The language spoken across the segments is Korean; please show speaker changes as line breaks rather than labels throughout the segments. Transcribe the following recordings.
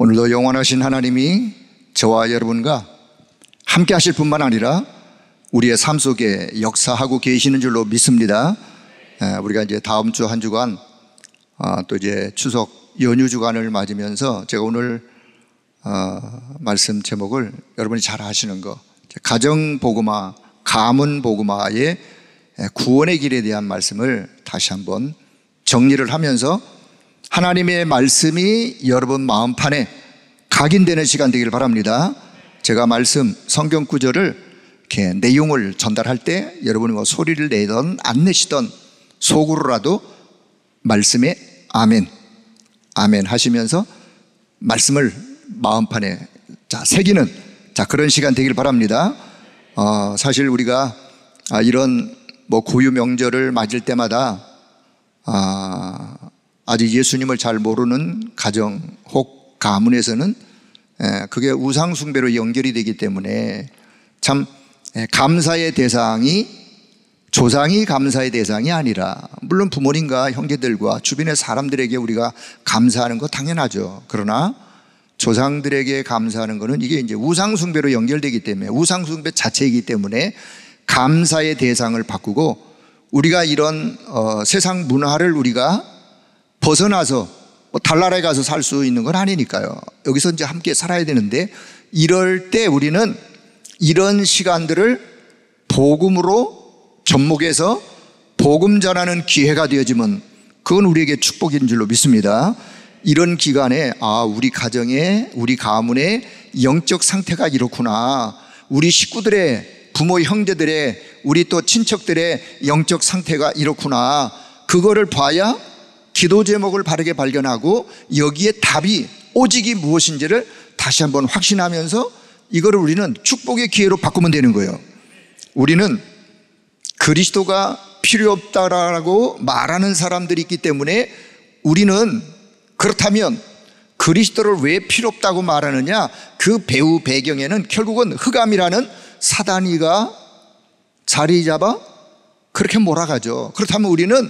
오늘도 영원하신 하나님이 저와 여러분과 함께 하실 뿐만 아니라 우리의 삶 속에 역사하고 계시는 줄로 믿습니다. 우리가 이제 다음 주 한 주간 또 이제 추석 연휴 주간을 맞으면서 제가 오늘 말씀 제목을 여러분이 잘 아시는 거, 가정복음화, 가문복음화의 구원의 길에 대한 말씀을 다시 한번 정리를 하면서 하나님의 말씀이 여러분 마음판에 각인되는 시간 되기를 바랍니다. 제가 말씀 성경 구절을 이렇게 내용을 전달할 때 여러분이 뭐 소리를 내던 안 내시던 속으로라도 말씀에 아멘, 아멘 하시면서 말씀을 마음판에 새기는 그런 시간 되기를 바랍니다. 사실 우리가 이런 뭐 고유 명절을 맞을 때마다 아직 예수님을 잘 모르는 가정 혹 가문에서는 그게 우상 숭배로 연결이 되기 때문에 참 감사의 대상이 조상이 감사의 대상이 아니라, 물론 부모님과 형제들과 주변의 사람들에게 우리가 감사하는 거 당연하죠. 그러나 조상들에게 감사하는 것은 이게 이제 우상 숭배로 연결되기 때문에, 우상 숭배 자체이기 때문에 감사의 대상을 바꾸고, 우리가 이런 세상 문화를 우리가 벗어나서 달나라에 가서 살 수 있는 건 아니니까요. 여기서 이제 함께 살아야 되는데, 이럴 때 우리는 이런 시간들을 복음으로 접목해서 복음 전하는 기회가 되어지면 그건 우리에게 축복인 줄로 믿습니다. 이런 기간에 우리 가정에, 우리 가문의 영적 상태가 이렇구나, 우리 식구들의, 부모 형제들의, 우리 또 친척들의 영적 상태가 이렇구나, 그거를 봐야 기도 제목을 바르게 발견하고 여기에 답이 오직이 무엇인지를 다시 한번 확신하면서 이거를 우리는 축복의 기회로 바꾸면 되는 거예요. 우리는 그리스도가 필요 없다라고 말하는 사람들이 있기 때문에, 우리는 그렇다면 그리스도를 왜 필요 없다고 말하느냐, 그 배경에는 결국은 흑암이라는 사단이가 자리 잡아 그렇게 몰아가죠. 그렇다면 우리는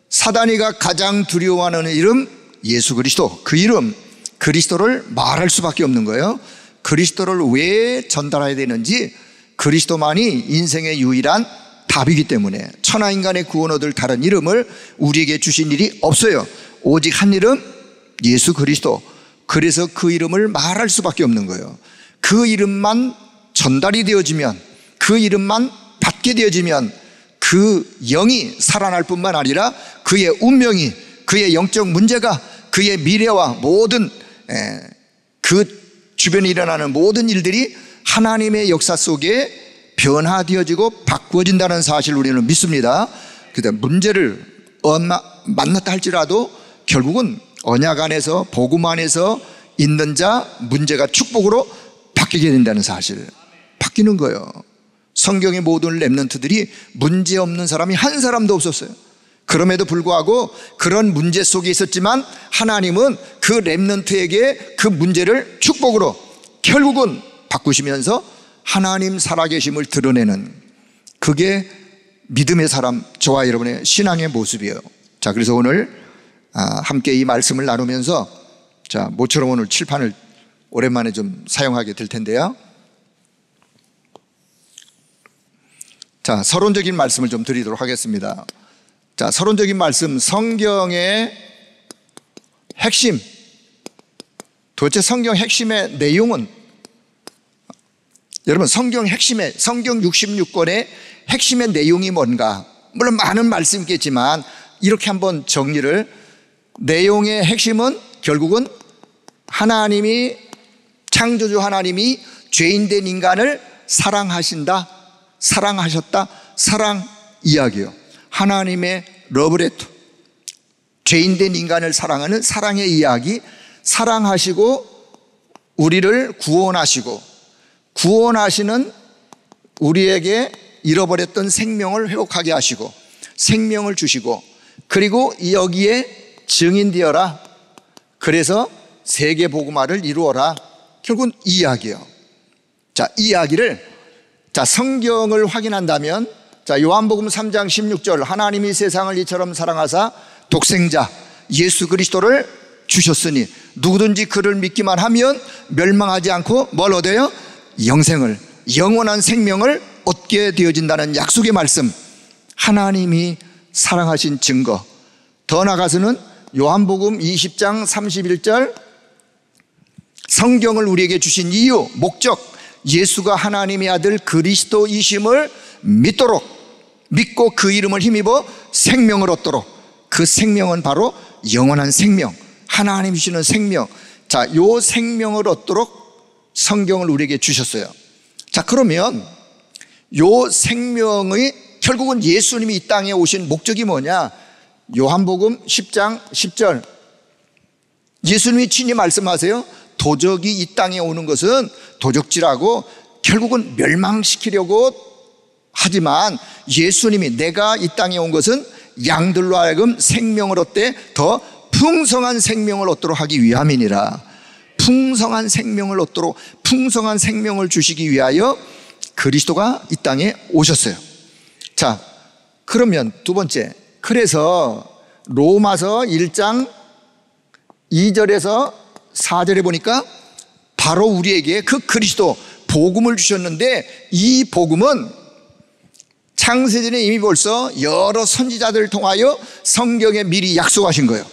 사단이가 가장 두려워하는 이름 예수 그리스도, 그 이름 그리스도를 말할 수밖에 없는 거예요. 그리스도를 왜 전달해야 되는지, 그리스도만이 인생의 유일한 답이기 때문에 천하인간의 구원 얻을 다른 이름을 우리에게 주신 일이 없어요. 오직 한 이름, 예수 그리스도. 그래서 그 이름을 말할 수밖에 없는 거예요. 그 이름만 전달이 되어지면, 그 이름만 받게 되어지면 그 영이 살아날 뿐만 아니라 그의 운명이, 그의 영적 문제가, 그의 미래와 모든 그 주변에 일어나는 모든 일들이 하나님의 역사 속에 변화되어지고 바꾸어진다는 사실을 우리는 믿습니다. 그런데 문제를 만났다 할지라도 결국은 언약 안에서, 복음 안에서 있는 자, 문제가 축복으로 바뀌게 된다는 사실, 바뀌는 거예요. 성경의 모든 렘넌트들이 문제 없는 사람이 한 사람도 없었어요. 그럼에도 불구하고 그런 문제 속에 있었지만 하나님은 그 렘넌트에게 그 문제를 축복으로 결국은 바꾸시면서 하나님 살아계심을 드러내는, 그게 믿음의 사람, 저와 여러분의 신앙의 모습이에요. 그래서 오늘 함께 이 말씀을 나누면서 모처럼 오늘 칠판을 오랜만에 좀 사용하게 될 텐데요. 서론적인 말씀을 좀 드리도록 하겠습니다. 서론적인 말씀, 성경의 핵심, 도대체 성경 핵심의 내용은, 여러분 성경 핵심의, 성경 66권의 핵심의 내용이 뭔가, 물론 많은 말씀이 있겠지만 이렇게 한번 정리를, 내용의 핵심은 결국은 하나님이, 창조주 하나님이 죄인된 인간을 사랑하신다, 사랑하셨다, 사랑 이야기요. 하나님의 러브레터, 죄인된 인간을 사랑하는 사랑의 이야기, 사랑하시고 우리를 구원하시고, 구원하시는 우리에게 잃어버렸던 생명을 회복하게 하시고 생명을 주시고, 그리고 여기에 증인되어라, 그래서 세계복음화를 이루어라, 결국은 이 이야기예요. 이 이야기를 성경을 확인한다면, 요한복음 3장 16절, 하나님이 세상을 이처럼 사랑하사 독생자 예수 그리스도를 주셨으니 누구든지 그를 믿기만 하면 멸망하지 않고 뭘 얻어요? 영생을, 영원한 생명을 얻게 되어진다는 약속의 말씀, 하나님이 사랑하신 증거. 더 나아가서는 요한복음 20장 31절, 성경을 우리에게 주신 이유, 목적, 예수가 하나님의 아들 그리스도이심을 믿고 그 이름을 힘입어 생명을 얻도록, 그 생명은 바로 영원한 생명, 하나님이 주시는 생명. 자, 요 생명을 얻도록 성경을 우리에게 주셨어요. 자, 그러면 요 생명의 결국은 예수님이 이 땅에 오신 목적이 뭐냐? 요한복음 10장 10절, 예수님이 친히 말씀하세요. 도적이 이 땅에 오는 것은 도적질하고 결국은 멸망시키려고 하지만 예수님이 내가 이 땅에 온 것은 양들로 하여금 생명을 얻되 더 풍성한 생명을 얻도록 하기 위함이니라. 풍성한 생명을 얻도록, 풍성한 생명을 주시기 위하여 그리스도가 이 땅에 오셨어요. 자, 그러면 두 번째, 그래서 로마서 1장 2절에서 4절에 보니까 바로 우리에게 그 그리스도 복음을 주셨는데, 이 복음은 창세전에 이미 벌써 여러 선지자들을 통하여 성경에 미리 약속하신 거예요.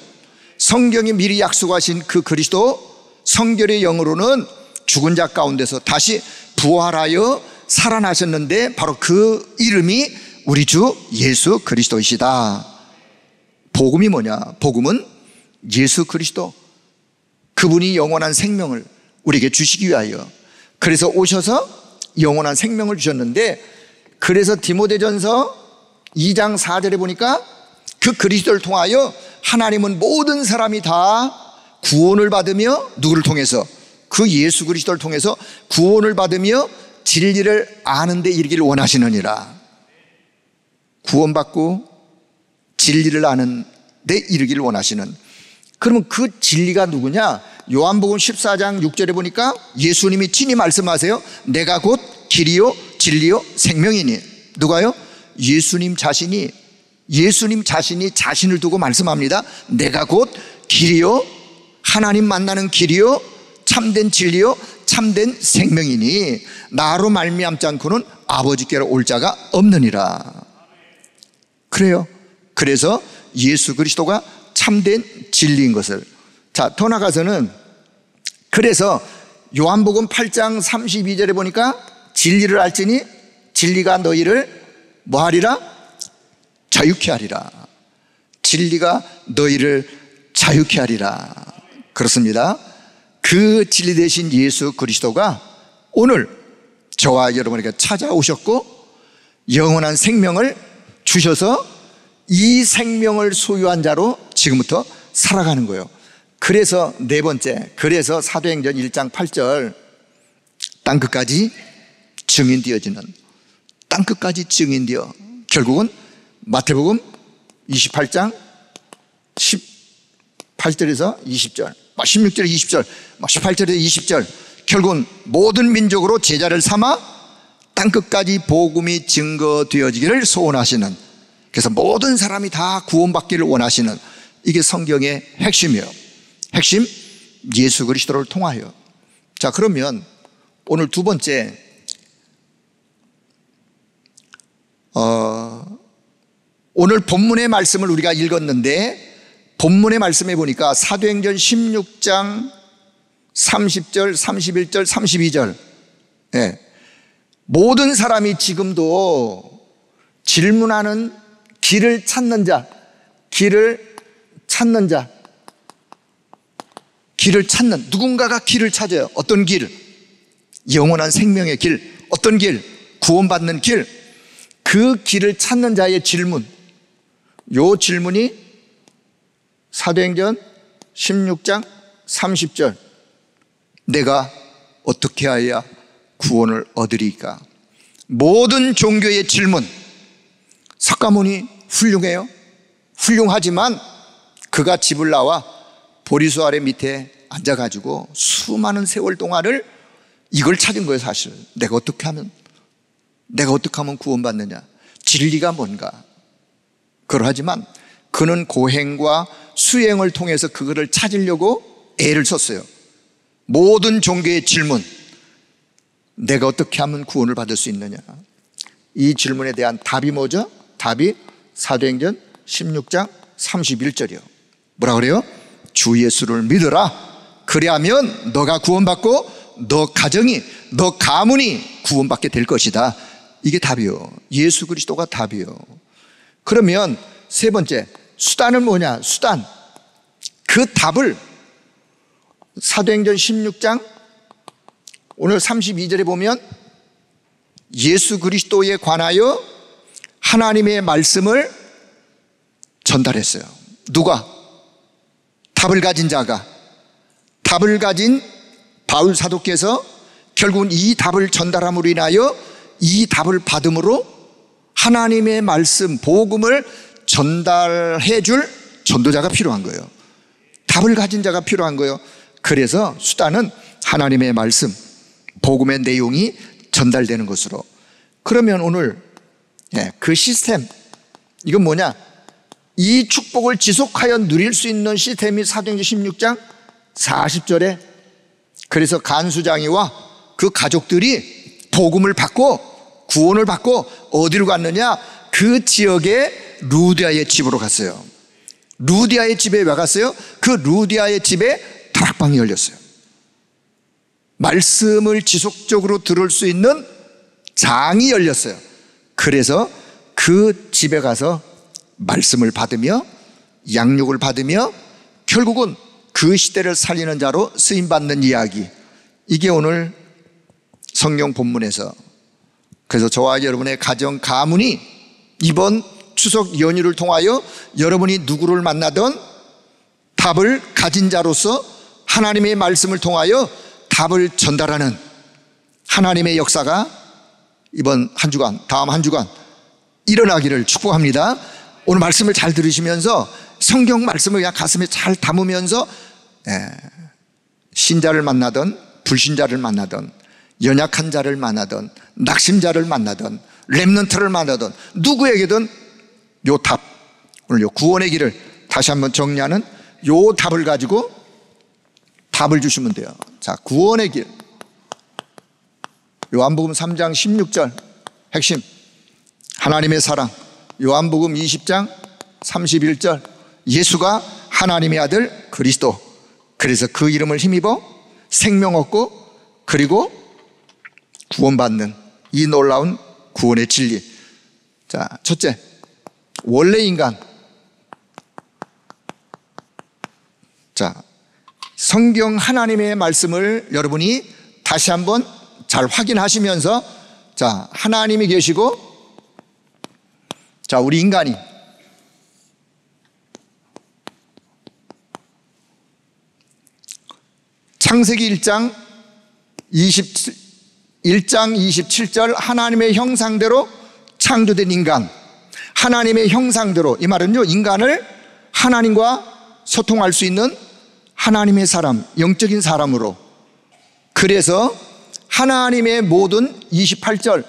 성경에 미리 약속하신 그 그리스도, 성결의 영으로는 죽은 자 가운데서 다시 부활하여 살아나셨는데 바로 그 이름이 우리 주 예수 그리스도이시다. 복음이 뭐냐? 복음은 예수 그리스도, 그분이 영원한 생명을 우리에게 주시기 위하여 그래서 오셔서 영원한 생명을 주셨는데, 그래서 디모데전서 2장 4절에 보니까 그 그리스도를 통하여 하나님은 모든 사람이 다 구원을 받으며, 누구를 통해서? 그 예수 그리스도를 통해서 구원을 받으며 진리를 아는 데 이르기를 원하시느니라. 구원받고 진리를 아는 데 이르기를 원하시는. 그러면 그 진리가 누구냐? 요한복음 14장 6절에 보니까 예수님이 친히 말씀하세요. 내가 곧 길이요 진리요 생명이니. 누가요? 예수님 자신이 자신을 두고 말씀합니다. 내가 곧 길이요, 하나님 만나는 길이요, 참된 진리요, 참된 생명이니 나로 말미암지 않고는 아버지께로 올 자가 없느니라. 그래요. 그래서 예수 그리스도가 참된 진리인 것을. 자, 더 나가서는 그래서 요한복음 8장 32절에 보니까 진리를 알지니 진리가 너희를 뭐하리라? 자유케 하리라. 진리가 너희를 자유케 하리라. 그렇습니다. 그 진리 되신 예수 그리스도가 오늘 저와 여러분에게 찾아오셨고 영원한 생명을 주셔서 이 생명을 소유한 자로 지금부터 살아가는 거예요. 그래서 네 번째, 그래서 사도행전 1장 8절, 땅끝까지 증인되어지는, 땅끝까지 증인되어 결국은 마태복음 28장 18절에서 20절, 16절에 20절, 18절에 20절, 결국은 모든 민족으로 제자를 삼아 땅끝까지 복음이 증거되어지기를 소원하시는, 그래서 모든 사람이 다 구원받기를 원하시는, 이게 성경의 핵심이에요. 핵심, 예수 그리스도를 통하여. 자, 그러면 오늘 두 번째, 오늘 본문의 말씀을 우리가 읽었는데 본문의 말씀에 보니까 사도행전 16장 30절, 31절, 32절, 예. 모든 사람이 지금도 질문하는, 길을 찾는 자, 길을 찾는 자, 길을 찾는, 누군가가 길을 찾아요. 어떤 길? 영원한 생명의 길. 어떤 길? 구원받는 길. 그 길을 찾는 자의 질문, 요 질문이 사도행전 16장 30절, 내가 어떻게 하여야 구원을 얻으리까? 모든 종교의 질문. 석가모니 훌륭해요. 훌륭하지만 그가 집을 나와 보리수 아래 밑에 앉아가지고 수많은 세월 동안을 이걸 찾은 거예요. 사실 내가 어떻게 하면 구원받느냐, 진리가 뭔가. 그러하지만 그는 고행과 수행을 통해서 그거를 찾으려고 애를 썼어요. 모든 종교의 질문, 내가 어떻게 하면 구원을 받을 수 있느냐, 이 질문에 대한 답이 뭐죠? 답이 사도행전 16장 31절이요. 뭐라 그래요? 주 예수를 믿어라. 그리하면 너가 구원받고 너 가정이, 너 가문이 구원받게 될 것이다. 이게 답이요. 예수 그리스도가 답이요. 그러면 세 번째, 수단은 뭐냐? 수단. 그 답을 사도행전 16장 오늘 32절에 보면 예수 그리스도에 관하여 하나님의 말씀을 전달했어요. 누가? 답을 가진 자가. 답을 가진 바울 사도께서 결국은 이 답을 전달함으로 인하여 이 답을 받음으로 하나님의 말씀, 복음을 전달해 줄 전도자가 필요한 거예요. 답을 가진 자가 필요한 거예요. 그래서 수단은 하나님의 말씀, 복음의 내용이 전달되는 것으로. 그러면 오늘 그 시스템, 이건 뭐냐? 이 축복을 지속하여 누릴 수 있는 시스템이 사도행전 16장 40절에, 그래서 간수장이와 그 가족들이 복음을 받고 구원을 받고 어디로 갔느냐? 그 지역의 루디아의 집으로 갔어요. 루디아의 집에 왜 갔어요? 그 루디아의 집에 다락방이 열렸어요. 말씀을 지속적으로 들을 수 있는 장이 열렸어요. 그래서 그 집에 가서 말씀을 받으며 양육을 받으며 결국은 그 시대를 살리는 자로 쓰임받는 이야기, 이게 오늘 성경 본문에서, 그래서 저와 여러분의 가정, 가문이 이번 추석 연휴를 통하여 여러분이 누구를 만나든 답을 가진 자로서 하나님의 말씀을 통하여 답을 전달하는 하나님의 역사가 이번 한 주간, 다음 한 주간 일어나기를 축복합니다. 오늘 말씀을 잘 들으시면서 성경 말씀을 그냥 가슴에 잘 담으면서 신자를 만나든 불신자를 만나든 연약한 자를 만나든 낙심자를 만나든 렘넌트를 만나든 누구에게든 요 답, 오늘 요 구원의 길을 다시 한번 정리하는 요 답을 가지고 답을 주시면 돼요. 자, 구원의 길, 요한복음 3장 16절 핵심, 하나님의 사랑. 요한복음 20장 31절, 예수가 하나님의 아들 그리스도, 그래서 그 이름을 힘입어 생명 얻고 그리고 구원받는 이 놀라운 구원의 진리. 자, 첫째, 원래 인간. 자, 성경 하나님의 말씀을 여러분이 다시 한번 잘 확인하시면서, 자, 하나님이 계시고, 자, 우리 인간이, 창세기 1장 27절 하나님의 형상대로 창조된 인간, 하나님의 형상대로, 이 말은요, 인간을 하나님과 소통할 수 있는 하나님의 사람, 영적인 사람으로. 그래서 하나님의 모든 28절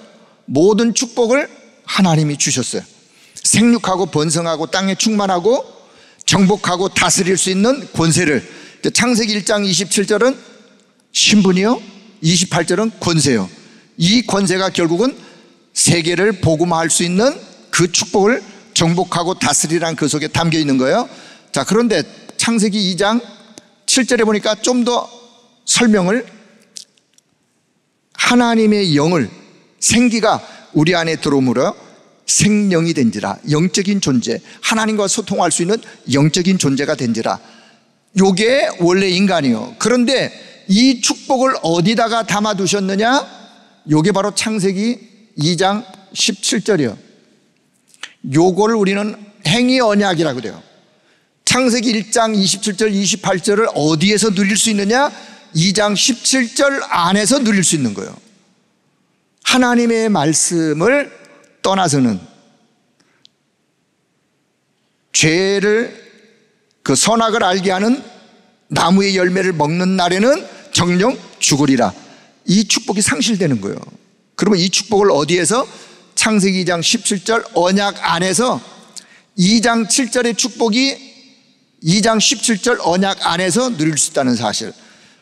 모든 축복을 하나님이 주셨어요. 생육하고 번성하고 땅에 충만하고 정복하고 다스릴 수 있는 권세를. 창세기 1장 27절은 신분이요, 28절은 권세요. 이 권세가 결국은 세계를 복음화할 수 있는 그 축복을 정복하고 다스리라는 그 속에 담겨 있는 거예요. 자, 그런데 창세기 2장 7절에 보니까 좀 더 설명을, 하나님의 영을, 생기가 우리 안에 들어오므로 생명이 된지라, 영적인 존재, 하나님과 소통할 수 있는 영적인 존재가 된지라. 요게 원래 인간이요. 그런데 이 축복을 어디다가 담아두셨느냐? 요게 바로 창세기 2장 17절이요. 요거를 우리는 행위 언약이라고 그래요. 창세기 1장 27절 28절을 어디에서 누릴 수 있느냐? 2장 17절 안에서 누릴 수 있는 거예요. 하나님의 말씀을 떠나서는, 죄를, 그 선악을 알게 하는 나무의 열매를 먹는 날에는 정령 죽으리라. 이 축복이 상실되는 거예요. 그러면 이 축복을 어디에서? 창세기 2장 17절 언약 안에서 2장 7절의 축복이 2장 17절 언약 안에서 누릴 수 있다는 사실.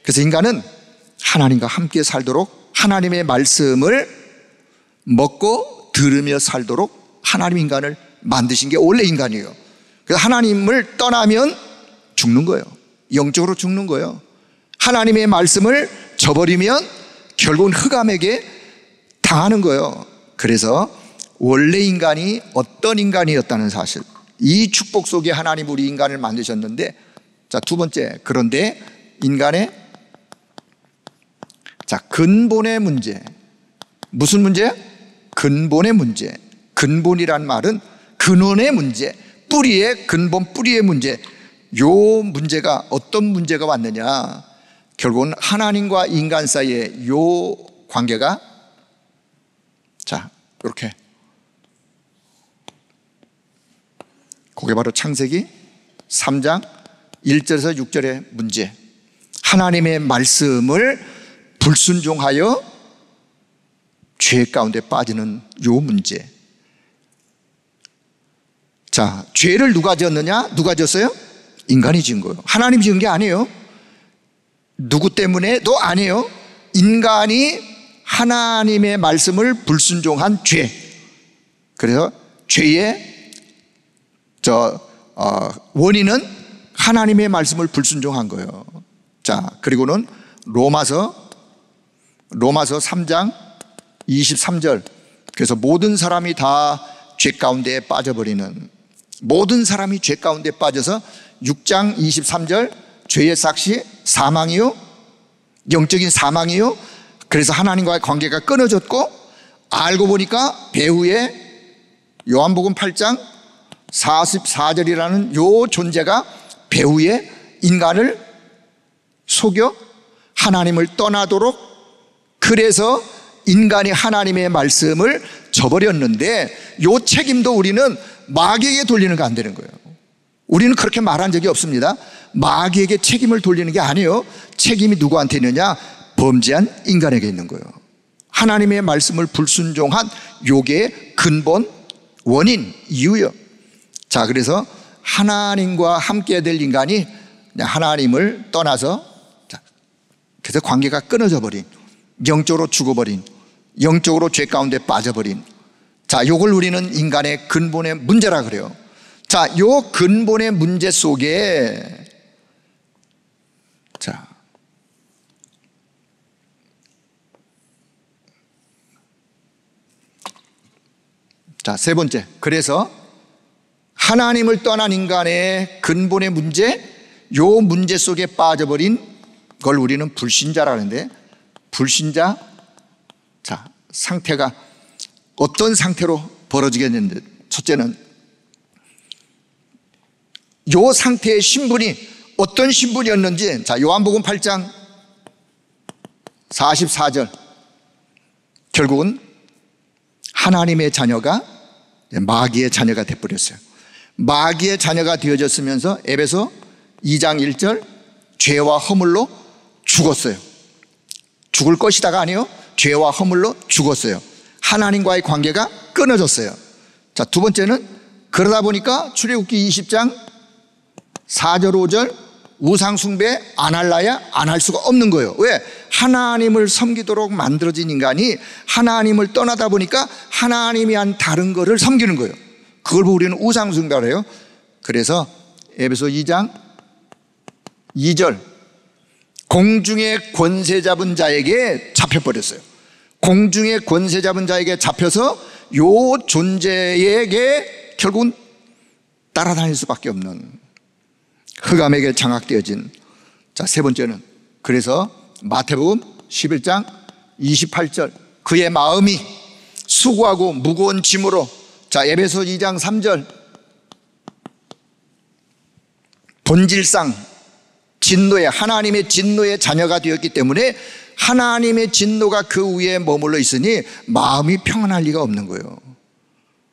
그래서 인간은 하나님과 함께 살도록 하나님의 말씀을 먹고 들으며 살도록 하나님 인간을 만드신 게 원래 인간이에요. 그래서 하나님을 떠나면 죽는 거예요. 영적으로 죽는 거예요. 하나님의 말씀을 저버리면 결국은 흑암에게 당하는 거예요. 그래서 원래 인간이 어떤 인간이었다는 사실, 이 축복 속에 하나님 우리 인간을 만드셨는데, 자, 두 번째, 그런데 인간의 근본의 문제. 무슨 문제? 근본의 문제. 근본이란 말은 근원의 문제, 뿌리의 근본, 뿌리의 문제. 요 문제가 어떤 문제가 왔느냐? 결국은 하나님과 인간 사이에 요 관계가, 자, 이렇게, 그게 바로 창세기 3장 1절에서 6절의 문제. 하나님의 말씀을 불순종하여 죄 가운데 빠지는 요 문제. 자, 죄를 누가 지었느냐? 누가 지었어요? 인간이 지은 거예요. 하나님이 지은 게 아니에요. 누구 때문에도 아니에요. 인간이 하나님의 말씀을 불순종한 죄. 그래서 죄의 원인은 하나님의 말씀을 불순종한 거예요. 자, 그리고는 로마서 3장 23절. 그래서 모든 사람이 다 죄 가운데 빠져버리는, 모든 사람이 죄 가운데 빠져서 6장 23절 죄의 삭시 사망이요, 영적인 사망이요. 그래서 하나님과의 관계가 끊어졌고, 알고 보니까 배후에 요한복음 8장 44절이라는 요 존재가 배후에 인간을 속여 하나님을 떠나도록, 그래서 인간이 하나님의 말씀을 저버렸는데, 요 책임도 우리는 마귀에게 돌리는 거 안 되는 거예요. 우리는 그렇게 말한 적이 없습니다. 마귀에게 책임을 돌리는 게 아니에요. 책임이 누구한테 있느냐? 범죄한 인간에게 있는 거예요. 하나님의 말씀을 불순종한 요게 근본, 원인, 이유요. 자, 그래서 하나님과 함께 될 인간이 그냥 하나님을 떠나서, 그래서 관계가 끊어져 버린, 영적으로 죽어버린, 영적으로 죄 가운데 빠져버린, 자, 요걸 우리는 인간의 근본의 문제라 그래요. 자, 요 근본의 문제 속에, 자, 세 번째. 그래서 하나님을 떠난 인간의 근본의 문제, 요 문제 속에 빠져버린 걸 우리는 불신자라는데, 불신자, 자, 상태가 어떤 상태로 벌어지겠는데, 첫째는 요 상태의 신분이 어떤 신분이었는지, 자, 요한복음 8장 44절. 결국은 하나님의 자녀가 마귀의 자녀가 되어버렸어요. 마귀의 자녀가 되어졌으면서 에베소 2장 1절 죄와 허물로 죽었어요. 죽을 것이다가 아니요, 죄와 허물로 죽었어요. 하나님과의 관계가 끊어졌어요. 자, 두 번째는 그러다 보니까 출애굽기 20장 4절 5절 우상 숭배 안 할라야 안 할 수가 없는 거예요. 왜? 하나님을 섬기도록 만들어진 인간이 하나님을 떠나다 보니까 하나님이 한 다른 거를 섬기는 거예요. 그걸 보고 우리는 우상 숭배를 해요. 그래서 에베소 2장 2절 공중의 권세 잡은 자에게 잡혀버렸어요. 공중의 권세 잡은 자에게 잡혀서 요 존재에게 결국은 따라다닐 수밖에 없는, 흑암에게 장악되어진. 자, 세 번째는 그래서 마태복음 11장 28절 그의 마음이 수고하고 무거운 짐으로, 자, 에베소 2장 3절 본질상 진노의, 하나님의 진노의 자녀가 되었기 때문에 하나님의 진노가 그 위에 머물러 있으니 마음이 평안할 리가 없는 거예요.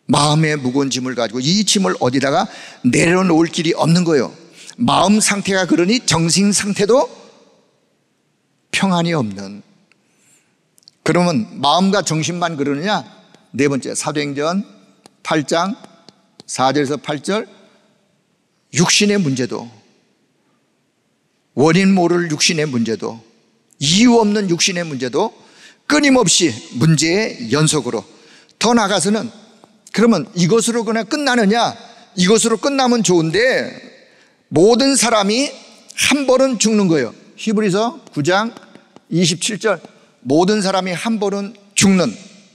마음의 무거운 짐을 가지고 이 짐을 어디다가 내려놓을 길이 없는 거예요. 마음 상태가 그러니 정신 상태도 평안이 없는. 그러면 마음과 정신만 그러느냐? 네 번째, 사도행전 8장 4절에서 8절 육신의 문제도, 원인 모를 육신의 문제도, 이유 없는 육신의 문제도 끊임없이 문제의 연속으로, 더 나아가서는 그러면 이것으로 그냥 끝나느냐? 이것으로 끝나면 좋은데 모든 사람이 한 번은 죽는 거예요. 히브리서 9장 27절, 모든 사람이 한 번은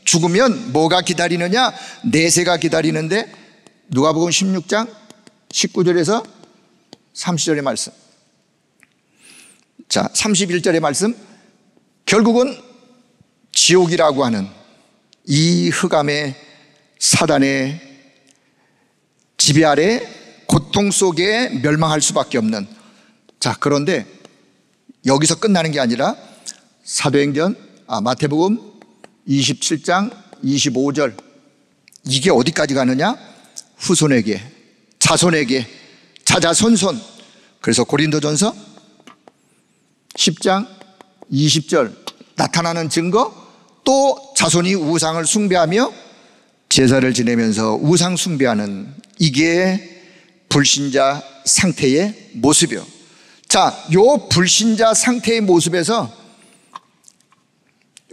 죽으면 뭐가 기다리느냐? 내세가 기다리는데, 누가복음 16장 19절에서 30절의 말씀, 자 31절의 말씀, 결국은 지옥이라고 하는 이 흑암의 사단의 지배 아래 고통 속에 멸망할 수밖에 없는, 자 그런데 여기서 끝나는 게 아니라 마태복음 27장 25절, 이게 어디까지 가느냐? 후손에게, 자손에게, 자자손손. 그래서 고린도전서 10장 20절, 나타나는 증거, 또 자손이 우상을 숭배하며 제사를 지내면서 우상 숭배하는, 이게 불신자 상태의 모습이요. 자, 요 불신자 상태의 모습에서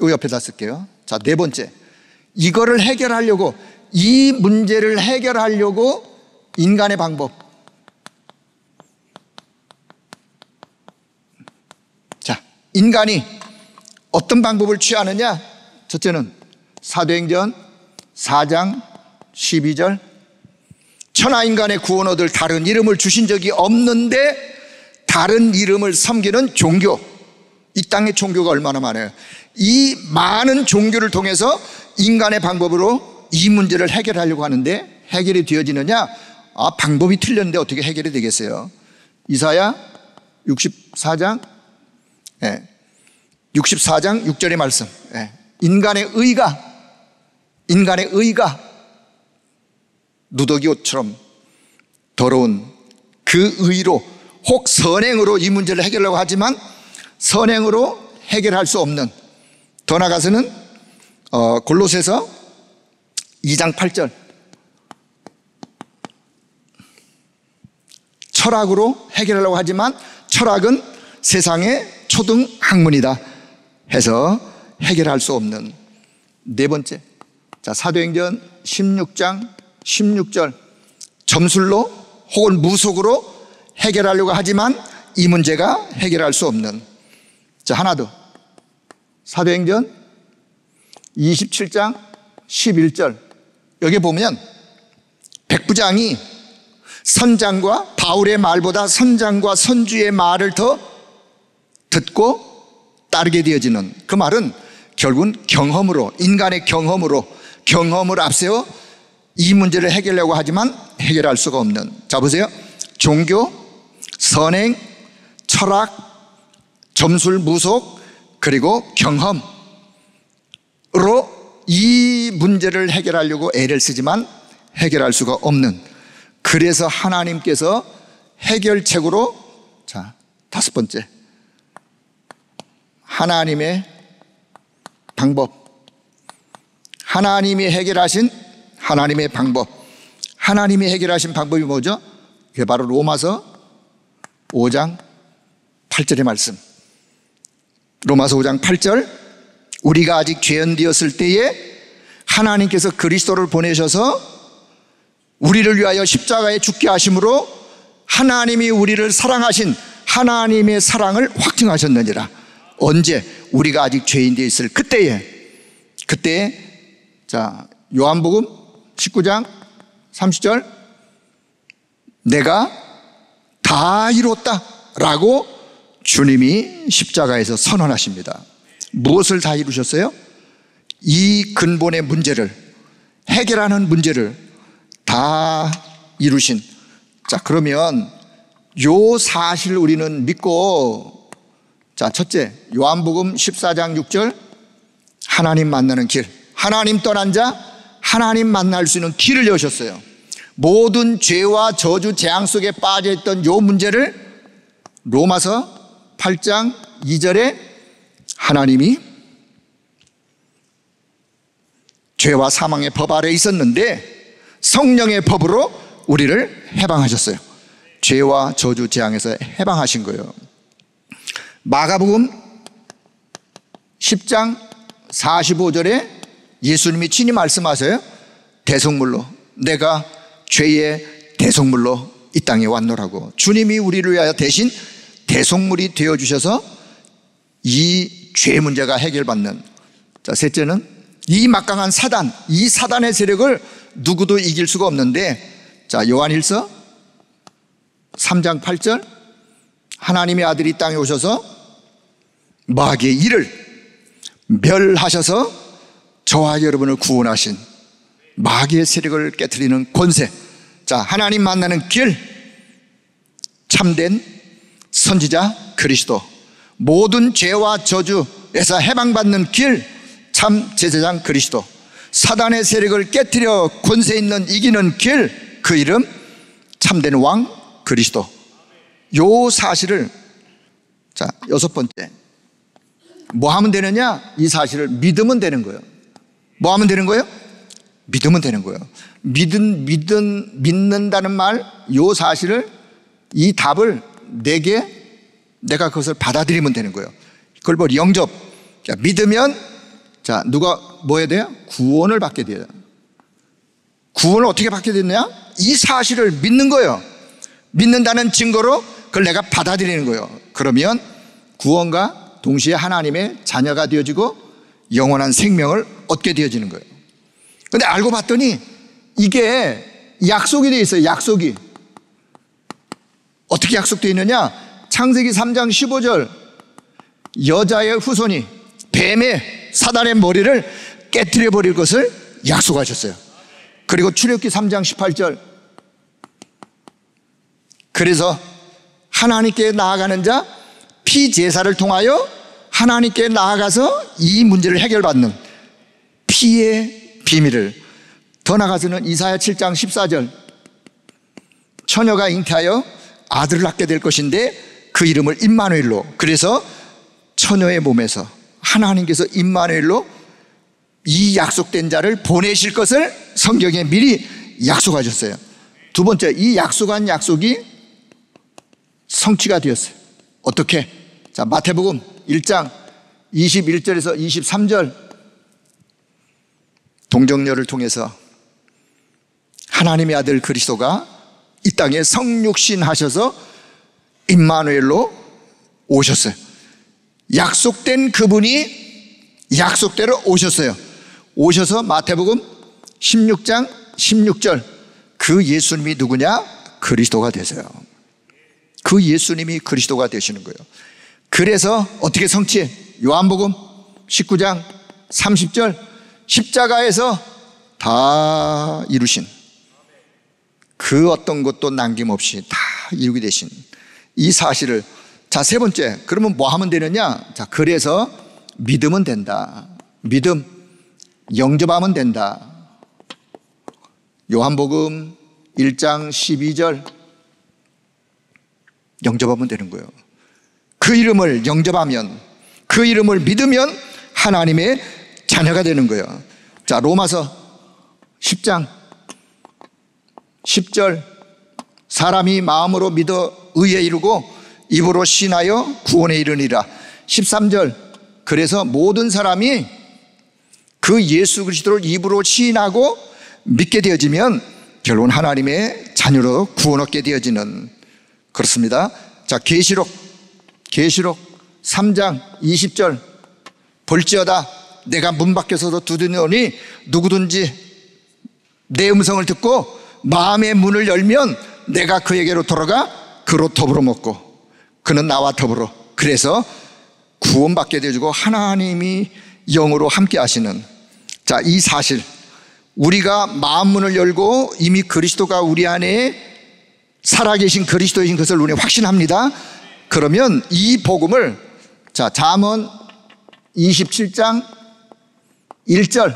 요 옆에다 쓸게요. 자, 네 번째, 이거를 해결하려고, 이 문제를 해결하려고 인간의 방법. 자, 인간이 어떤 방법을 취하느냐? 첫째는 사도행전 4장 12절, 천하인간의 구원 얻을 다른 이름을 주신 적이 없는데 다른 이름을 섬기는 종교. 이 땅의 종교가 얼마나 많아요. 이 많은 종교를 통해서 인간의 방법으로 이 문제를 해결하려고 하는데, 해결이 되어지느냐? 방법이 틀렸는데 어떻게 해결이 되겠어요? 이사야 64장 6절의 말씀, 인간의 의가 누더기 옷처럼 더러운 그 의로, 혹 선행으로 이 문제를 해결하려고 하지만 선행으로 해결할 수 없는, 더 나아가서는 골로새서 2장 8절, 철학으로 해결하려고 하지만 철학은 세상의 초등 학문이다 해서 해결할 수 없는. 네 번째, 자 사도행전 16장 16절, 점술로 혹은 무속으로 해결하려고 하지만 이 문제가 해결할 수 없는. 자 하나 더, 사도행전 27장 11절, 여기 보면 백부장이 선장과 바울의 말보다 선장과 선주의 말을 더 듣고 따르게 되어지는, 그 말은 결국은 경험으로, 인간의 경험을 앞세워 이 문제를 해결하려고 하지만 해결할 수가 없는. 자 보세요, 종교, 선행, 철학, 점술, 무속, 그리고 경험으로 이 문제를 해결하려고 애를 쓰지만 해결할 수가 없는. 그래서 하나님께서 해결책으로, 자 다섯 번째, 하나님의 방법, 하나님이 해결하신 하나님의 방법. 하나님이 해결하신 방법이 뭐죠? 그게 바로 로마서 5장 8절의 말씀. 로마서 5장 8절, 우리가 아직 죄인되었을 때에 하나님께서 그리스도를 보내셔서 우리를 위하여 십자가에 죽게 하심으로 하나님이 우리를 사랑하신 하나님의 사랑을 확증하셨느니라. 언제? 우리가 아직 죄인되어 있을 그때에. 자 요한복음 19장 30절, 내가 다 이뤘다 라고 주님이 십자가에서 선언하십니다. 무엇을 다 이루셨어요? 이 근본의 문제를, 해결하는 문제를 다 이루신. 자 그러면 요 사실을 우리는 믿고, 자 첫째, 요한복음 14장 6절, 하나님 만나는 길, 하나님 떠난 자 하나님 만날 수 있는 길을 여셨어요. 모든 죄와 저주 재앙 속에 빠져있던 요 문제를 로마서 8장 2절에 하나님이 죄와 사망의 법 아래 있었는데 성령의 법으로 우리를 해방하셨어요. 죄와 저주 재앙에서 해방하신 거예요. 마가복음 10장 45절에 예수님이 친히 말씀하세요. 대속물로, 내가 죄의 대속물로 이 땅에 왔노라고. 주님이 우리를 위하여 대신 대속물이 되어주셔서 이 죄 문제가 해결받는. 자, 셋째는 이 막강한 사단, 이 사단의 세력을 누구도 이길 수가 없는데, 자, 요한일서 3장 8절, 하나님의 아들이 이 땅에 오셔서 마귀의 일을 멸하셔서 저와 여러분을 구원하신 마귀의 세력을 깨트리는 권세. 자, 하나님 만나는 길, 참된 선지자 그리스도, 모든 죄와 저주에서 해방받는 길, 참 제사장 그리스도, 사단의 세력을 깨트려 권세 있는 이기는 길, 그 이름 참된 왕 그리스도. 요 사실을, 자, 여섯 번째, 뭐 하면 되느냐? 이 사실을 믿으면 되는 거예요. 뭐 하면 되는 거예요? 믿으면 되는 거예요. 믿는다는 말, 요 사실을, 이 답을 내가 그것을 받아들이면 되는 거예요. 그걸 뭐 영접. 자, 믿으면, 자, 누가 뭐 해야 돼요? 구원을 받게 돼요. 구원을 어떻게 받게 됐냐? 이 사실을 믿는 거예요. 믿는다는 증거로 그걸 내가 받아들이는 거예요. 그러면 구원과 동시에 하나님의 자녀가 되어지고 영원한 생명을 얻게 되어지는 거예요. 근데 알고 봤더니 이게 약속이 되어 있어요. 약속이. 어떻게 약속되어 있느냐? 창세기 3장 15절, 여자의 후손이 뱀의, 사단의 머리를 깨트려 버릴 것을 약속하셨어요. 그리고 출애굽기 3장 18절, 그래서 하나님께 나아가는 자, 피제사를 통하여 하나님께 나아가서 이 문제를 해결받는 피의 비밀을. 더 나아가서는 이사야 7장 14절, 처녀가 잉태하여 아들을 낳게 될 것인데 그 이름을 임마누엘로. 그래서 처녀의 몸에서 하나님께서 임마누엘로 이 약속된 자를 보내실 것을 성경에 미리 약속하셨어요. 두 번째, 이 약속한 약속이 성취가 되었어요. 어떻게? 자, 마태복음 1장 21절에서 23절, 동정녀를 통해서 하나님의 아들 그리스도가 이 땅에 성육신 하셔서 임마누엘로 오셨어요. 약속된 그분이 약속대로 오셨어요. 오셔서 마태복음 16장 16절, 그 예수님이 누구냐? 그리스도가 되세요. 그 예수님이 그리스도가 되시는 거예요. 그래서 어떻게 성취해? 요한복음 19장 30절, 십자가에서 다 이루신, 그 어떤 것도 남김없이 다 이루게 되신 이 사실을. 자, 세 번째, 그러면 뭐 하면 되느냐? 자, 그래서 믿으면 된다. 믿음, 영접하면 된다. 요한복음 1장 12절, 영접하면 되는 거예요. 그 이름을 영접하면, 그 이름을 믿으면 하나님의 자녀가 되는 거예요. 자, 로마서 10장 10절, 사람이 마음으로 믿어 의에 이르고 입으로 신하여 구원에 이르니라. 13절, 그래서 모든 사람이 그 예수 그리스도를 입으로 시인하고 믿게 되어지면 결국은 하나님의 자녀로 구원 얻게 되어지는. 그렇습니다. 자, 계시록 3장 20절, 볼지어다 내가 문 밖에 서서 두드리노니 누구든지 내 음성을 듣고 마음의 문을 열면 내가 그에게로 돌아가 그로 더불어 먹고 그는 나와 더불어. 그래서 구원받게 되어지고 하나님이 영으로 함께 하시는. 자, 이 사실, 우리가 마음 문을 열고 이미 그리스도가 우리 안에 살아계신 그리스도이신 것을 우리는 확신합니다. 그러면 이 복음을, 자, 잠언 27장 1절,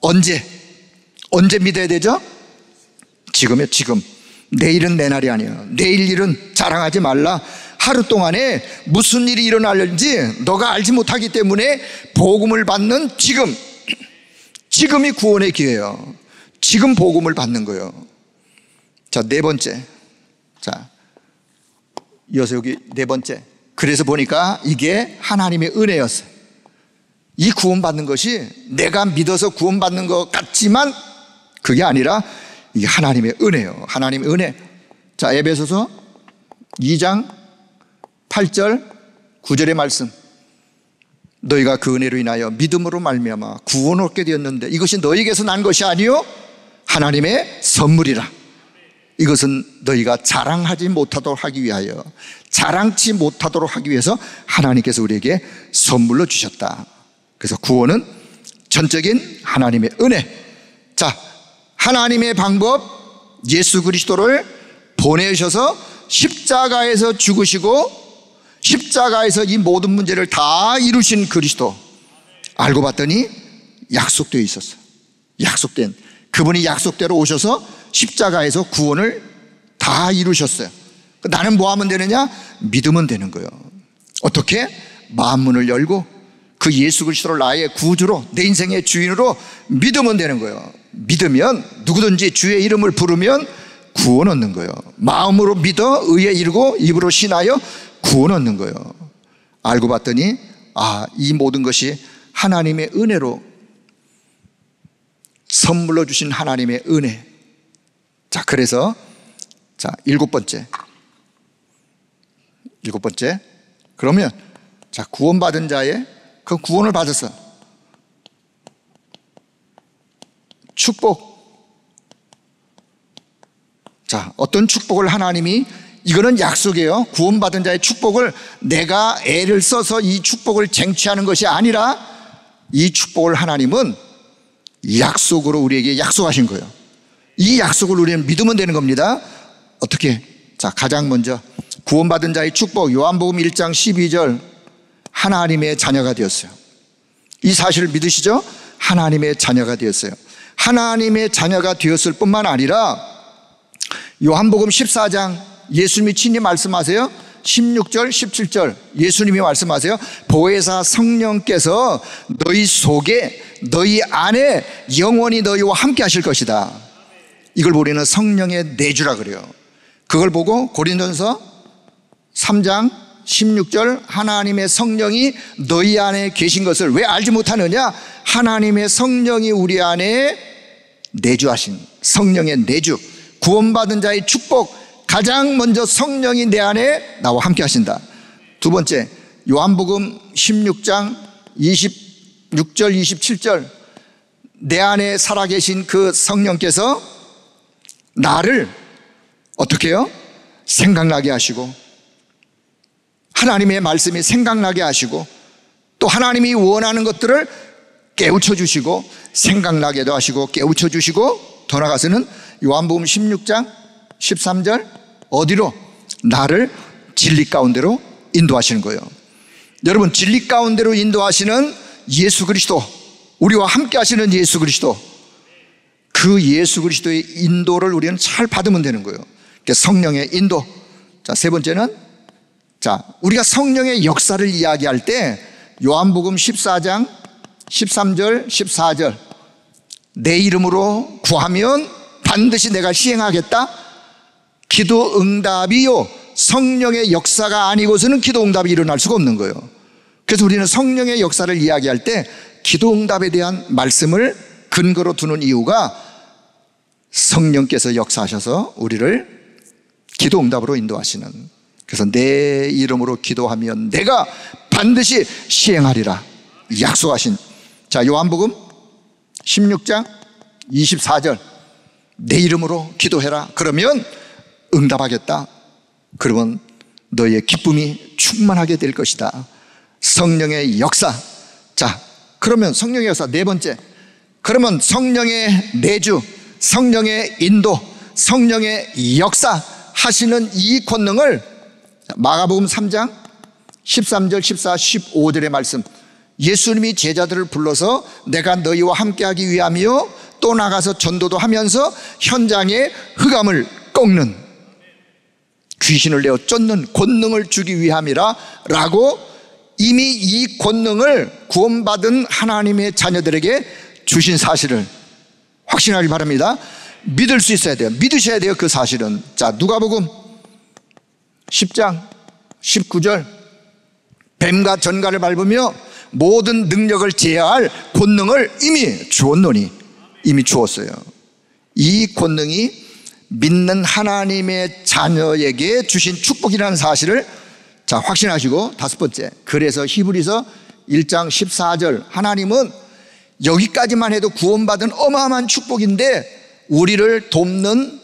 언제 믿어야 되죠? 지금이요, 지금. 내일은 내 날이 아니에요. 내일 일은 자랑하지 말라. 하루 동안에 무슨 일이 일어날는지 너가 알지 못하기 때문에 복음을 받는 지금이 구원의 기회예요. 지금 복음을 받는 거예요. 자, 네 번째, 자, 이어서 여기 네 번째, 그래서 보니까 이게 하나님의 은혜였어요. 이 구원받는 것이 내가 믿어서 구원받는 것 같지만 그게 아니라 이게 하나님의 은혜예요. 하나님의 은혜. 자, 에베소서 2장 8절 9절의 말씀. 너희가 그 은혜로 인하여 믿음으로 말미암아 구원을 얻게 되었는데 이것이 너희에게서 난 것이 아니요 하나님의 선물이라. 이것은 너희가 자랑하지 못하도록 하기 위하여, 자랑치 못하도록 하기 위해서 하나님께서 우리에게 선물로 주셨다. 그래서 구원은 전적인 하나님의 은혜. 자, 하나님의 방법, 예수 그리스도를 보내셔서 십자가에서 죽으시고 십자가에서 이 모든 문제를 다 이루신 그리스도. 알고 봤더니 약속되어 있었어요. 약속된, 그분이 약속대로 오셔서 십자가에서 구원을 다 이루셨어요. 나는 뭐 하면 되느냐? 믿으면 되는 거예요. 어떻게? 마음문을 열고 그 예수 그리스도를 나의 구주로, 내 인생의 주인으로 믿으면 되는 거예요. 믿으면, 누구든지 주의 이름을 부르면 구원 얻는 거예요. 마음으로 믿어 의에 이르고 입으로 신하여 구원 얻는 거예요. 알고 봤더니 이 모든 것이 하나님의 은혜로, 선물로 주신 하나님의 은혜. 자, 그래서 일곱 번째. 그러면 구원받은 자의 그 구원을 받았어. 축복. 자, 어떤 축복을 하나님이, 이거는 약속이에요. 구원받은 자의 축복을 내가 애를 써서 이 축복을 쟁취하는 것이 아니라 이 축복을 하나님은 약속으로 우리에게 약속하신 거예요. 이 약속을 우리는 믿으면 되는 겁니다. 어떻게? 자, 가장 먼저 구원받은 자의 축복, 요한복음 1장 12절, 하나님의 자녀가 되었어요. 이 사실을 믿으시죠? 하나님의 자녀가 되었어요. 하나님의 자녀가 되었을 뿐만 아니라 요한복음 14장 예수님이 친히 말씀하세요. 16절 17절 예수님이 말씀하세요. 보혜사 성령께서 너희 속에, 너희 안에 영원히 너희와 함께 하실 것이다. 이걸 우리는 성령의 내주라 그래요. 그걸 보고 고린도전서 3장 16절 하나님의 성령이 너희 안에 계신 것을 왜 알지 못하느냐? 하나님의 성령이 우리 안에 내주하신 성령의 내주, 구원받은 자의 축복, 가장 먼저 성령이 내 안에 나와 함께 하신다. 두 번째, 요한복음 16장 26절 27절 내 안에 살아계신 그 성령께서 나를 어떻게 해요? 생각나게 하시고, 하나님의 말씀이 생각나게 하시고, 또 하나님이 원하는 것들을 깨우쳐 주시고, 생각나게도 하시고 깨우쳐 주시고, 더 나아가서는 요한복음 16장 13절 어디로? 나를 진리 가운데로 인도하시는 거예요. 여러분, 진리 가운데로 인도하시는 예수 그리스도, 우리와 함께 하시는 예수 그리스도, 그 예수 그리스도의 인도를 우리는 잘 받으면 되는 거예요. 성령의 인도. 자, 세 번째는, 자, 우리가 성령의 역사를 이야기할 때 요한복음 14장 13절 14절 내 이름으로 구하면 반드시 내가 시행하겠다. 기도 응답이요, 성령의 역사가 아니고서는 기도 응답이 일어날 수가 없는 거예요. 그래서 우리는 성령의 역사를 이야기할 때 기도 응답에 대한 말씀을 근거로 두는 이유가 성령께서 역사하셔서 우리를 기도 응답으로 인도하시는, 그래서 내 이름으로 기도하면 내가 반드시 시행하리라 약속하신. 자, 요한복음 16장 24절 내 이름으로 기도해라. 그러면 응답하겠다. 그러면 너의 기쁨이 충만하게 될 것이다. 성령의 역사. 자, 그러면 성령의 역사 네 번째. 그러면 성령의 내주, 성령의 인도, 성령의 역사 하시는 이 권능을 마가복음 3장 13절 14, 15절의 말씀, 예수님이 제자들을 불러서 내가 너희와 함께하기 위함이요 또 나가서 전도도 하면서 현장에 흑암을 꺾는, 귀신을 내어 쫓는 권능을 주기 위함이라 라고 이미 이 권능을 구원받은 하나님의 자녀들에게 주신 사실을 확신하기 바랍니다. 믿을 수 있어야 돼요. 믿으셔야 돼요, 그 사실은. 자, 누가복음 10장 19절 뱀과 전갈을 밟으며 모든 능력을 제어할 권능을 이미 주었노니, 이미 주었어요. 이 권능이 믿는 하나님의 자녀에게 주신 축복이라는 사실을 확신하시고, 다섯 번째, 그래서 히브리서 1장 14절 하나님은 여기까지만 해도 구원받은 어마어마한 축복인데 우리를 돕는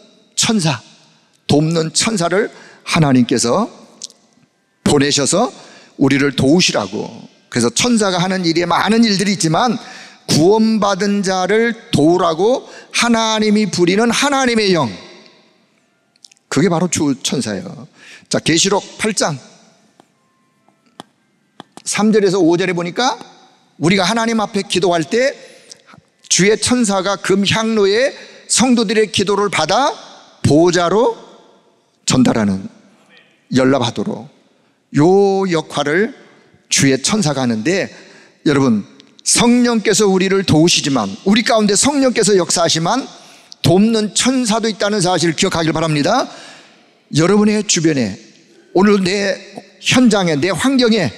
천사를 하나님께서 보내셔서 우리를 도우시라고. 그래서 천사가 하는 일에 많은 일들이 있지만 구원받은 자를 도우라고 하나님이 부리는 하나님의 영, 그게 바로 주 천사예요. 자, 계시록 8장 3절에서 5절에 보니까 우리가 하나님 앞에 기도할 때 주의 천사가 금향로에 성도들의 기도를 받아 보좌로 전달하는, 연락하도록, 요 역할을 주의 천사가 하는데, 여러분, 성령께서 우리를 도우시지만, 우리 가운데 성령께서 역사하시만 돕는 천사도 있다는 사실을 기억하길 바랍니다. 여러분의 주변에, 오늘 내 현장에, 내 환경에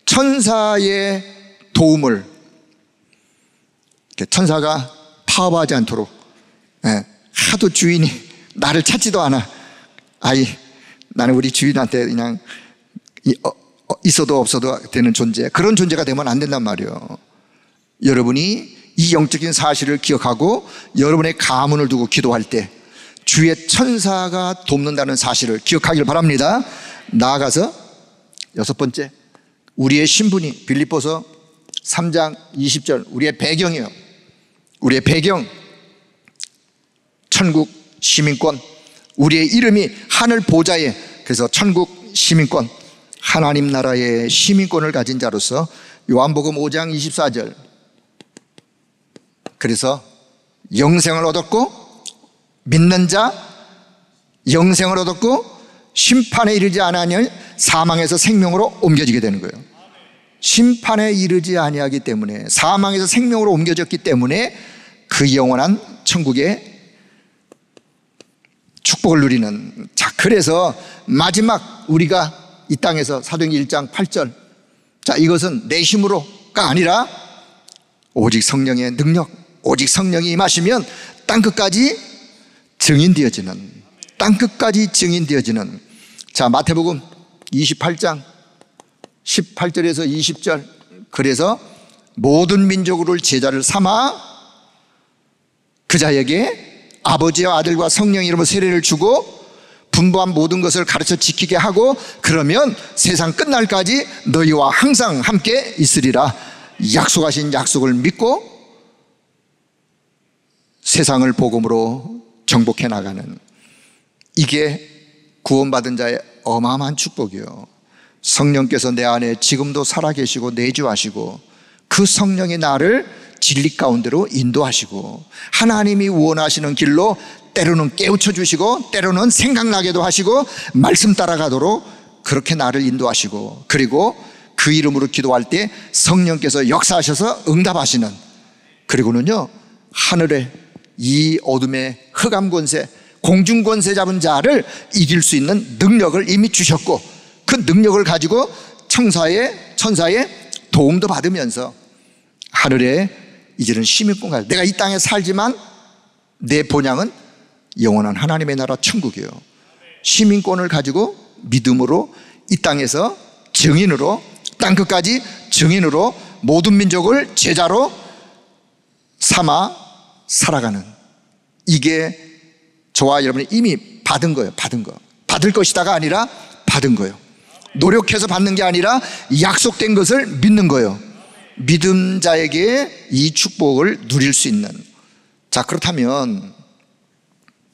천사의 도움을, 천사가 파업하지 않도록, 하도 주인이 나를 찾지도 않아, 나는 우리 주인한테 그냥 있어도 없어도 되는 존재, 그런 존재가 되면 안 된단 말이에요. 여러분이 이 영적인 사실을 기억하고 여러분의 가문을 두고 기도할 때 주의 천사가 돕는다는 사실을 기억하길 바랍니다. 나아가서 여섯 번째, 우리의 신분이 빌립보서 3장 20절, 우리의 배경이에요. 우리의 배경, 천국 시민권, 우리의 이름이 하늘 보좌에, 그래서 천국 시민권, 하나님 나라의 시민권을 가진 자로서 요한복음 5장 24절, 그래서 영생을 얻었고, 믿는 자 영생을 얻었고, 심판에 이르지 아니하니 사망에서 생명으로 옮겨지게 되는 거예요. 심판에 이르지 아니하기 때문에, 사망에서 생명으로 옮겨졌기 때문에 그 영원한 천국의 축복을 누리는. 자, 그래서 마지막 우리가 이 땅에서 사도행전 1장 8절, 자, 이것은 내 힘으로가 아니라 오직 성령의 능력, 오직 성령이 임하시면 땅끝까지 증인되어지는, 땅끝까지 증인되어지는. 자, 마태복음 28장 18절에서 20절, 그래서 모든 민족을 제자를 삼아 그 자에게 아버지와 아들과 성령의 이름으로 세례를 주고 분부한 모든 것을 가르쳐 지키게 하고, 그러면 세상 끝날까지 너희와 항상 함께 있으리라 약속하신 약속을 믿고 세상을 복음으로 정복해 나가는, 이게 구원받은 자의 어마어마한 축복이요. 성령께서 내 안에 지금도 살아계시고 내주하시고 그 성령이 나를 진리 가운데로 인도하시고 하나님이 원하시는 길로 때로는 깨우쳐 주시고 때로는 생각나게도 하시고 말씀 따라가도록 그렇게 나를 인도하시고, 그리고 그 이름으로 기도할 때 성령께서 역사하셔서 응답하시는, 그리고는요, 하늘에 이 어둠의 흑암 권세, 공중 권세 잡은 자를 이길 수 있는 능력을 이미 주셨고, 그 능력을 가지고 천사의 도움도 받으면서 하늘에 이제는 시민권 가지고, 내가 이 땅에 살지만 내 본향은 영원한 하나님의 나라 천국이에요. 시민권을 가지고 믿음으로 이 땅에서 증인으로, 땅끝까지 증인으로 모든 민족을 제자로 삼아 살아가는, 이게 저와 여러분이 이미 받은 거예요. 받을 것이다가 아니라 받은 거예요. 노력해서 받는 게 아니라 약속된 것을 믿는 거예요. 믿음 자에게 이 축복을 누릴 수 있는. 자, 그렇다면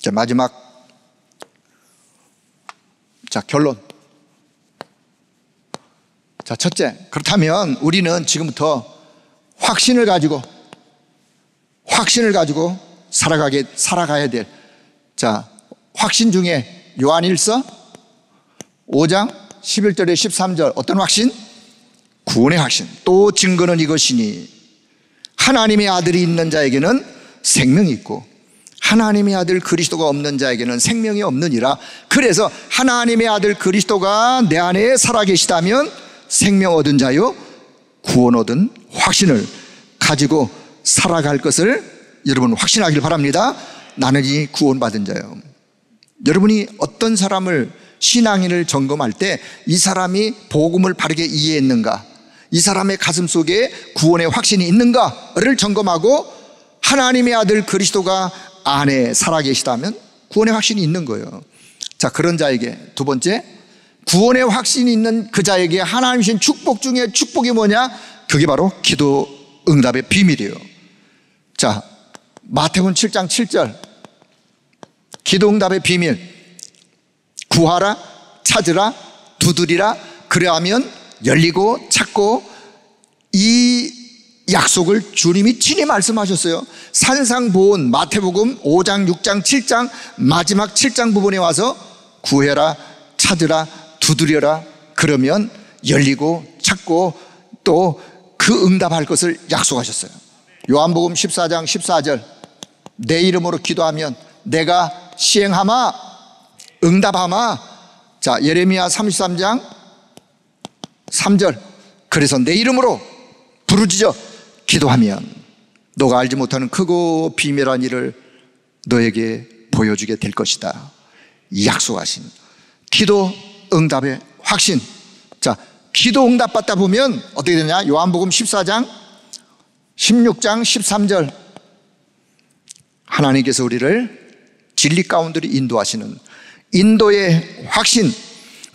자, 마지막, 자, 결론. 자, 첫째, 그렇다면 우리는 지금부터 확신을 가지고 살아가야 될, 자, 확신 중에 요한일서 5장 11절에 13절, 어떤 확신? 구원의 확신. 또 증거는 이것이니 하나님의 아들이 있는 자에게는 생명이 있고 하나님의 아들 그리스도가 없는 자에게는 생명이 없느니라. 그래서 하나님의 아들 그리스도가 내 안에 살아계시다면 생명 얻은 자요 구원 얻은 확신을 가지고 살아갈 것을 여러분 확신하길 바랍니다. 나는 이 구원받은 자요. 여러분이 어떤 사람을 신앙인을 점검할 때 이 사람이 복음을 바르게 이해했는가, 이 사람의 가슴 속에 구원의 확신이 있는가를 점검하고 하나님의 아들 그리스도가 안에 살아계시다면 구원의 확신이 있는 거예요. 자, 그런 자에게 두 번째, 구원의 확신이 있는 그 자에게 하나님 주신 축복 중에 축복이 뭐냐? 그게 바로 기도 응답의 비밀이에요. 자, 마태복음 7장 7절 기도 응답의 비밀. 구하라, 찾으라, 두드리라, 그래하면 열리고 찾고. 이 약속을 주님이 친히 말씀하셨어요. 산상보온 마태복음 5장 6장 7장 마지막 7장 부분에 와서 구해라, 찾으라, 두드려라, 그러면 열리고 찾고 또 그 응답할 것을 약속하셨어요. 요한복음 14장 14절 내 이름으로 기도하면 내가 시행하마, 응답하마. 자, 예레미야 33장 3절 그래서 내 이름으로 부르짖어 기도하면 너가 알지 못하는 크고 비밀한 일을 너에게 보여주게 될 것이다. 약속하신 기도 응답의 확신. 자, 기도 응답 받다 보면 어떻게 되냐? 요한복음 14장 16장 13절 하나님께서 우리를 진리 가운데로 인도하시는 인도의 확신.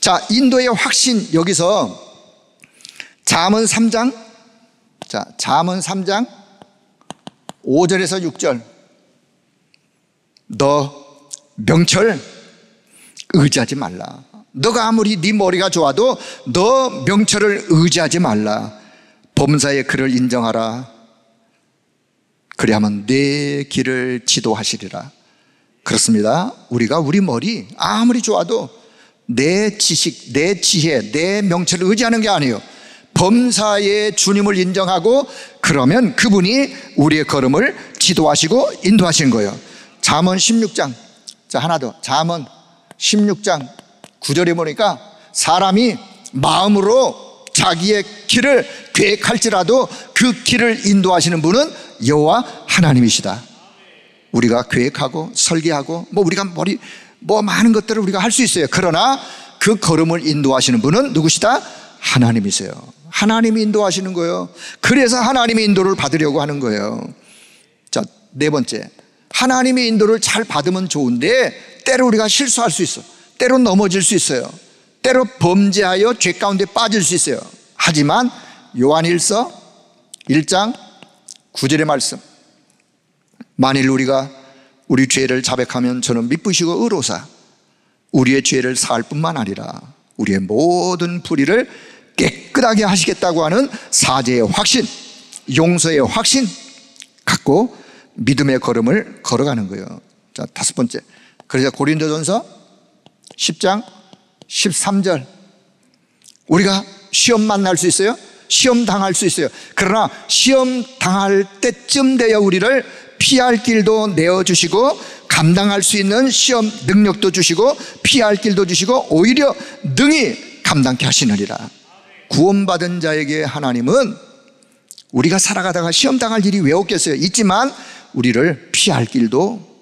자, 인도의 확신. 여기서 잠언 3장, 자, 잠언 3장 5절에서 6절 너 명철 의지하지 말라. 너가 아무리 네 머리가 좋아도 너 명철을 의지하지 말라. 범사의 그를 인정하라. 그리하면 내 길을 지도하시리라. 그렇습니다. 우리가 우리 머리 아무리 좋아도 내 지식, 내 지혜, 내 명철을 의지하는 게 아니에요. 범사의 주님을 인정하고 그러면 그분이 우리의 걸음을 지도하시고 인도하시는 거예요. 잠언 16장, 자, 하나 더. 잠언 16장 9절에 보니까 사람이 마음으로 자기의 길을 계획할지라도 그 길을 인도하시는 분은 여호와 하나님이시다. 우리가 계획하고 설계하고 우리가 많은 것들을 우리가 할 수 있어요. 그러나 그 걸음을 인도하시는 분은 누구시다? 하나님이세요. 하나님이 인도하시는 거예요. 그래서 하나님의 인도를 받으려고 하는 거예요. 자, 네 번째, 하나님의 인도를 잘 받으면 좋은데 때로 우리가 실수할 수 있어. 때로 넘어질 수 있어요. 때로 범죄하여 죄 가운데 빠질 수 있어요. 하지만 요한일서 1장 9절의 말씀, 만일 우리가 우리 죄를 자백하면 저는 미쁘시고 의로사 우리의 죄를 사할 뿐만 아니라 우리의 모든 불의를 깨끗하게 하시겠다고 하는 사죄의 확신, 용서의 확신 갖고 믿음의 걸음을 걸어가는 거예요. 자, 다섯 번째, 그래서 고린도전서 10장 13절 우리가 시험 만날 수 있어요. 시험 당할 수 있어요. 그러나 시험 당할 때쯤 되어 우리를 피할 길도 내어주시고 감당할 수 있는 시험 능력도 주시고 피할 길도 주시고 오히려 능히 감당케 하시느니라. 구원받은 자에게 하나님은 우리가 살아가다가 시험 당할 일이 왜 없겠어요? 있지만 우리를 피할 길도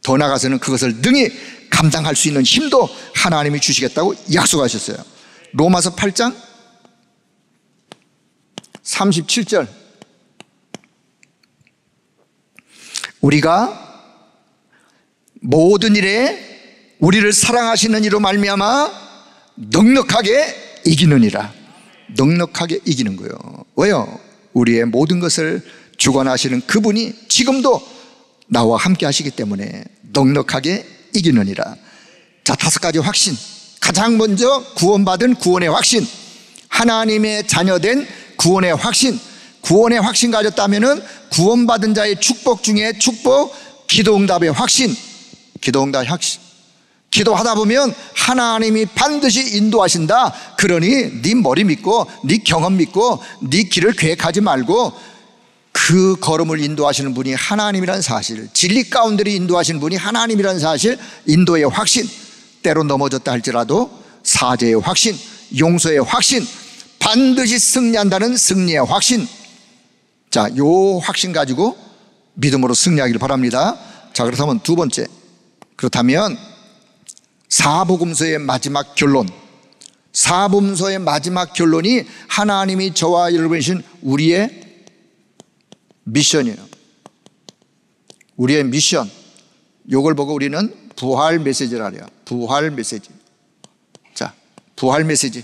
더 나아가서는 그것을 능히 감당할 수 있는 힘도 하나님이 주시겠다고 약속하셨어요. 로마서 8장 37절 우리가 모든 일에 우리를 사랑하시는 이로 말미암아 넉넉하게 이기느니라. 넉넉하게 이기는 거예요. 왜요? 우리의 모든 것을 주관하시는 그분이 지금도 나와 함께 하시기 때문에 넉넉하게 이기느니라. 자, 다섯 가지 확신. 가장 먼저 구원받은 구원의 확신, 하나님의 자녀된 구원의 확신. 구원의 확신 가졌다면은 구원받은 자의 축복 중에 축복, 기도응답의 확신. 기도응답의 확신. 기도하다 보면 하나님이 반드시 인도하신다. 그러니 네 머리 믿고 네 경험 믿고 네 길을 계획하지 말고 그 걸음을 인도하시는 분이 하나님이라는 사실, 진리 가운데로 인도하시는 분이 하나님이라는 사실, 인도의 확신, 때로 넘어졌다 할지라도 사죄의 확신, 용서의 확신, 반드시 승리한다는 승리의 확신. 자, 요 확신 가지고 믿음으로 승리하기를 바랍니다. 자, 그렇다면 두 번째, 그렇다면 사복음서의 마지막 결론, 사복음서의 마지막 결론이 하나님이 저와 여러분이 주신 우리의 미션이에요. 우리의 미션, 요걸 보고 우리는 부활 메시지라 해요. 부활 메시지. 자, 부활 메시지.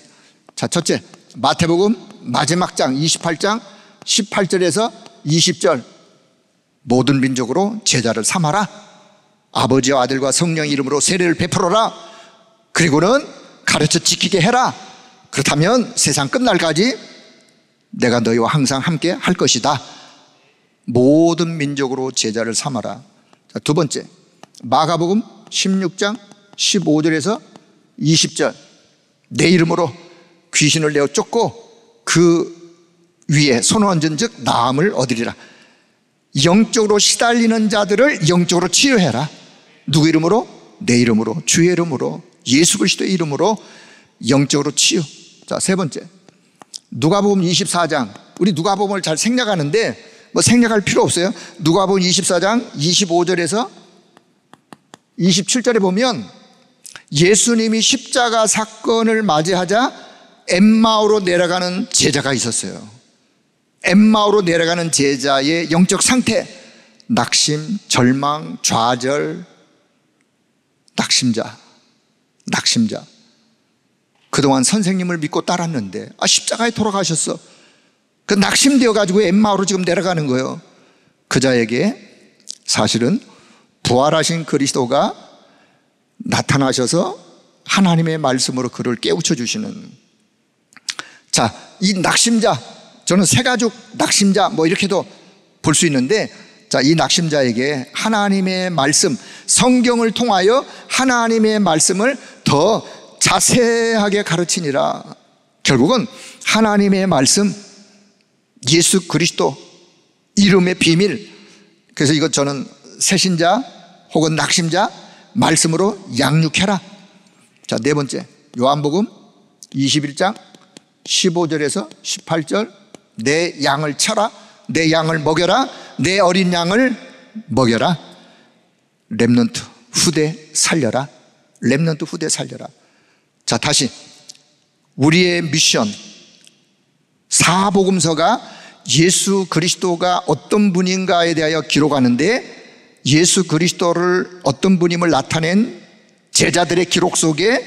자, 첫째, 마태복음 마지막 장 28장 18절에서 20절, 모든 민족으로 제자를 삼아라. 아버지와 아들과 성령 이름으로 세례를 베풀어라. 그리고는 가르쳐 지키게 해라. 그렇다면 세상 끝날까지 내가 너희와 항상 함께 할 것이다. 모든 민족으로 제자를 삼아라. 자, 두 번째, 마가복음 16장 15절에서 20절, 내 이름으로 귀신을 내어 쫓고 그 위에 손을 얹은 즉 나음을 얻으리라. 영적으로 시달리는 자들을 영적으로 치유해라. 누구 이름으로? 내 이름으로, 주의 이름으로, 예수 그리스도의 이름으로 영적으로 치유. 자, 세 번째, 누가복음 24장, 우리 누가복음을 잘 생략하는데 뭐 생략할 필요 없어요. 누가복음 24장 25절에서 27절에 보면 예수님이 십자가 사건을 맞이하자 엠마오로 내려가는 제자가 있었어요. 엠마오로 내려가는 제자의 영적 상태, 낙심, 절망, 좌절, 낙심자. 그동안 선생님을 믿고 따랐는데 십자가에 돌아가셨어. 그 낙심되어 가지고 엠마오로 지금 내려가는 거예요. 그 자에게 사실은 부활하신 그리스도가 나타나셔서 하나님의 말씀으로 그를 깨우쳐 주시는, 자, 이 낙심자, 저는 세가족 낙심자 뭐 이렇게도 볼 수 있는데, 자, 이 낙심자에게 하나님의 말씀, 성경을 통하여 하나님의 말씀을 더 자세하게 가르치니라. 결국은 하나님의 말씀, 예수 그리스도 이름의 비밀. 그래서 이것 저는 새신자 혹은 낙심자 말씀으로 양육해라. 자, 네 번째, 요한복음 21장 15절에서 18절, 내 양을 쳐라, 내 양을 먹여라, 내 어린 양을 먹여라. 렘넌트 후대 살려라. 렘넌트 후대 살려라. 자, 다시 우리의 미션, 사복음서가 예수 그리스도가 어떤 분인가에 대하여 기록하는데, 예수 그리스도를 어떤 분임을 나타낸 제자들의 기록 속에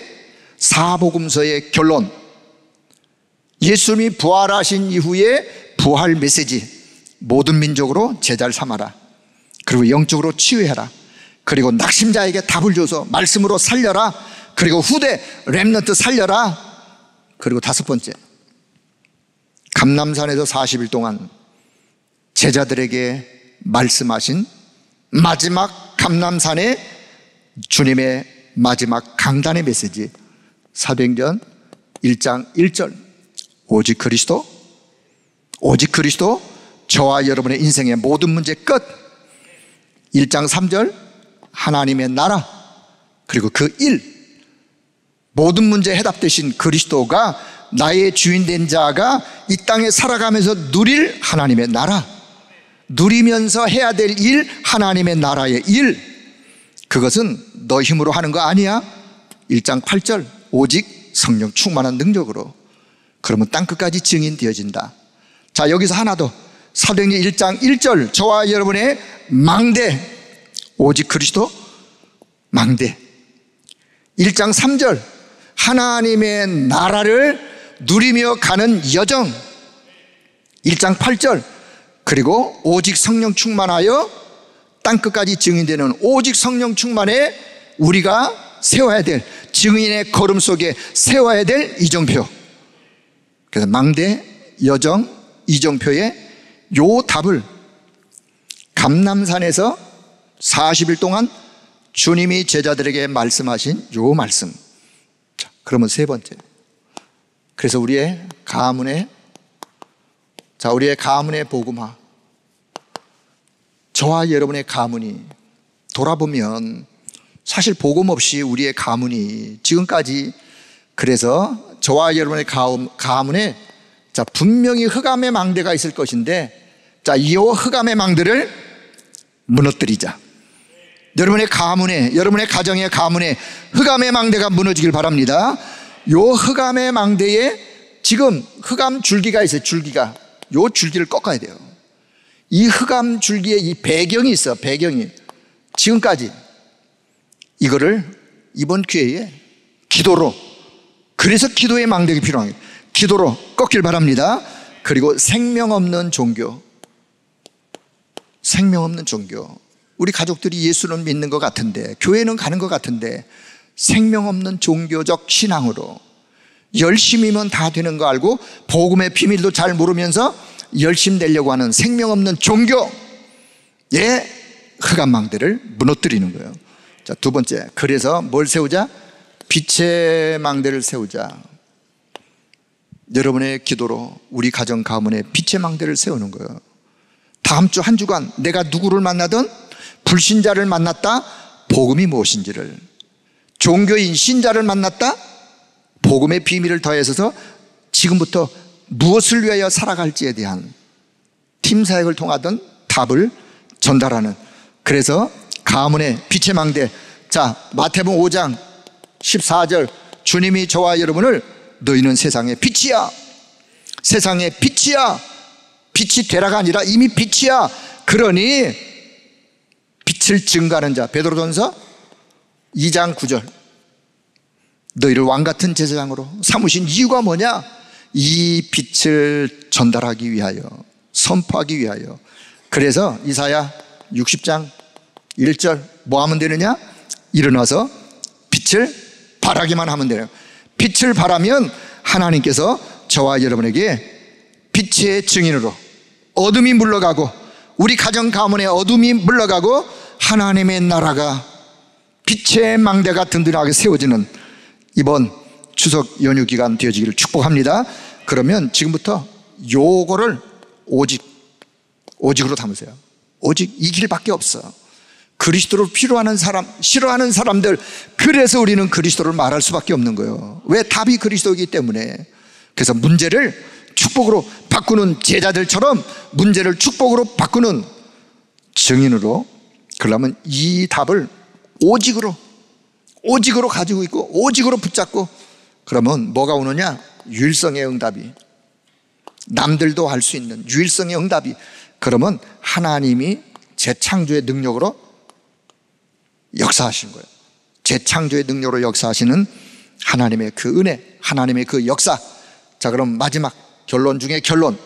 사복음서의 결론, 예수님이 부활하신 이후에 부활 메시지, 모든 민족으로 제자를 삼아라. 그리고 영적으로 치유해라. 그리고 낙심자에게 답을 줘서 말씀으로 살려라. 그리고 후대 렘넌트 살려라. 그리고 다섯 번째, 감람산에서 40일 동안 제자들에게 말씀하신 마지막 감람산의 주님의 마지막 강단의 메시지, 사도행전 1장 1절, 오직 그리스도, 오직 그리스도, 저와 여러분의 인생의 모든 문제 끝. 1장 3절, 하나님의 나라, 그리고 그 일, 모든 문제 해답되신 그리스도가 나의 주인 된 자가 이 땅에 살아가면서 누릴 하나님의 나라, 누리면서 해야 될 일, 하나님의 나라의 일, 그것은 너 힘으로 하는 거 아니야. 1장 8절, 오직 성령 충만한 능력으로. 그러면 땅끝까지 증인되어진다. 자, 여기서 하나 더, 사도행전 1장 1절, 저와 여러분의 망대, 오직 그리스도 망대. 1장 3절, 하나님의 나라를 누리며 가는 여정. 1장 8절, 그리고 오직 성령 충만하여 땅끝까지 증인되는 오직 성령 충만에 우리가 세워야 될, 증인의 걸음 속에 세워야 될 이정표. 그래서 망대, 여정, 이정표의 요 답을 감람산에서 40일 동안 주님이 제자들에게 말씀하신 요 말씀. 자, 그러면 세 번째, 그래서 우리의 가문의 복음화, 저와 여러분의 가문이 돌아보면 사실 복음 없이 우리의 가문이 지금까지, 그래서 저와 여러분의 가문에 분명히 흑암의 망대가 있을 것인데, 이 흑암의 망대를 무너뜨리자. 여러분의 가문에, 여러분의 가정의 가문에 흑암의 망대가 무너지길 바랍니다. 요 흑암의 망대에 지금 흑암 줄기가 있어요. 줄기가, 요 줄기를 꺾어야 돼요. 이 흑암 줄기에 이 배경이 있어. 배경이 지금까지 이거를 이번 기회에 기도로, 그래서 기도의 망대가 필요한 거예요. 기도로 꺾길 바랍니다. 그리고 생명 없는 종교, 생명 없는 종교. 우리 가족들이 예수는 믿는 것 같은데, 교회는 가는 것 같은데, 생명 없는 종교적 신앙으로 열심히면 다 되는 거 알고 복음의 비밀도 잘 모르면서 열심 내려고 하는 생명 없는 종교의 흑암망대를 무너뜨리는 거예요. 자, 두 번째, 그래서 뭘 세우자? 빛의 망대를 세우자. 여러분의 기도로 우리 가정 가문에 빛의 망대를 세우는 거예요. 다음 주 한 주간 내가 누구를 만나든 불신자를 만났다, 복음이 무엇인지를, 종교인 신자를 만났다, 복음의 비밀을 더해서 지금부터 무엇을 위하여 살아갈지에 대한 팀 사역을 통하던 답을 전달하는, 그래서 가문의 빛의 망대. 자, 마태복음 5장 14절, 주님이 저와 여러분을 너희는 세상의 빛이야, 세상의 빛이야, 빛이 되라가 아니라 이미 빛이야. 그러니 빛을 증거하는 자. 베드로전서 2장 9절, 너희를 왕같은 제사장으로 삼으신 이유가 뭐냐? 이 빛을 전달하기 위하여, 선포하기 위하여. 그래서 이사야 60장 1절 뭐 하면 되느냐? 일어나서 빛을 발하기만 하면 돼요. 빛을 발하면 하나님께서 저와 여러분에게 빛의 증인으로, 어둠이 물러가고 우리 가정 가문의 어둠이 물러가고 하나님의 나라가 빛의 망대가 든든하게 세워지는 이번 추석 연휴 기간 되어지기를 축복합니다. 그러면 지금부터 요거를 오직으로 담으세요. 오직 이 길밖에 없어. 그리스도를 필요하는 사람, 싫어하는 사람들, 그래서 우리는 그리스도를 말할 수밖에 없는 거예요. 왜? 답이 그리스도이기 때문에. 그래서 문제를 축복으로 바꾸는 제자들처럼 문제를 축복으로 바꾸는 증인으로, 그러면 이 답을 오직으로 가지고 있고 오직으로 붙잡고, 그러면 뭐가 오느냐? 유일성의 응답이, 남들도 할 수 있는 유일성의 응답이. 그러면 하나님이 재창조의 능력으로 역사하시는 거예요. 재창조의 능력으로 역사하시는 하나님의 그 은혜, 하나님의 그 역사. 자, 그럼 마지막 결론 중에 결론.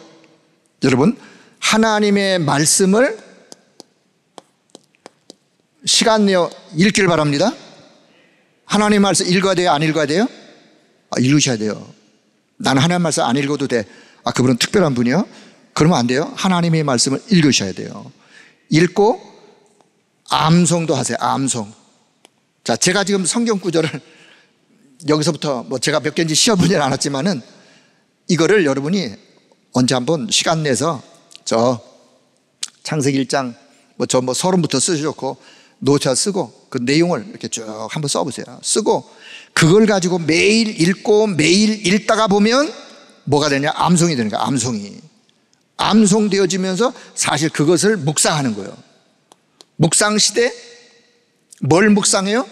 여러분, 하나님의 말씀을 시간 내어 읽기를 바랍니다. 하나님의 말씀 읽어야 돼요? 안 읽어야 돼요? 읽으셔야 돼요. 나는 하나님의 말씀 안 읽어도 돼. 그분은 특별한 분이요? 그러면 안 돼요. 하나님의 말씀을 읽으셔야 돼요. 읽고 암송도 하세요. 암송. 자, 제가 지금 성경 구절을 여기서부터 제가 몇 개인지 시험보지는 않았지만은 이거를 여러분이 언제 한번 시간 내서 저 창세기 1장 서론부터 쓰셔놓고 노트 쓰고 그 내용을 이렇게 쭉 한번 써보세요. 쓰고 그걸 가지고 매일 읽고 매일 읽다가 보면 뭐가 되냐? 암송이 되는 거야. 암송되어지면서 사실 그것을 묵상하는 거예요. 묵상시대 뭘 묵상해요?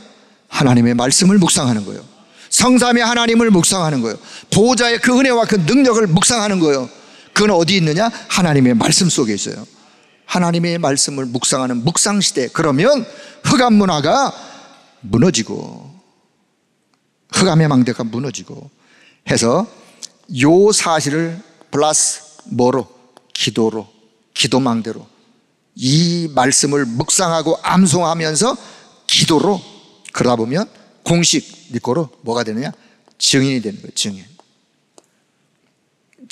하나님의 말씀을 묵상하는 거예요. 성삼위 하나님을 묵상하는 거예요. 보호자의 그 은혜와 그 능력을 묵상하는 거예요. 그건 어디 있느냐? 하나님의 말씀 속에 있어요. 하나님의 말씀을 묵상하는 묵상시대. 그러면 흑암 문화가 무너지고 흑암의 망대가 무너지고 해서 요 사실을 플러스 뭐로? 기도로, 기도망대로 이 말씀을 묵상하고 암송하면서 기도로, 그러다 보면 공식 니꼬로 뭐가 되느냐? 증인이 되는 거예요.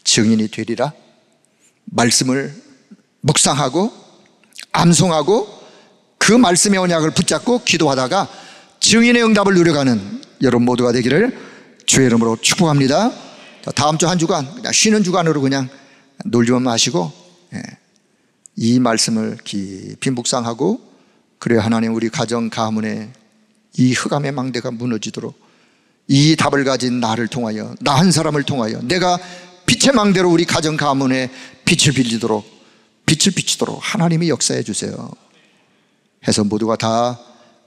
증인이 되리라. 말씀을 묵상하고 암송하고 그 말씀의 언약을 붙잡고 기도하다가 증인의 응답을 누려가는 여러분 모두가 되기를 주의 이름으로 축복합니다. 다음 주 한 주간 그냥 쉬는 주간으로 그냥 놀지만 마시고 이 말씀을 깊이 묵상하고, 그래 하나님 우리 가정 가문에 이 흑암의 망대가 무너지도록, 이 답을 가진 나를 통하여, 나 한 사람을 통하여 내가 빛의 망대로 우리 가정 가문에 빛을 비치도록 하나님이 역사해 주세요 해서 모두가 다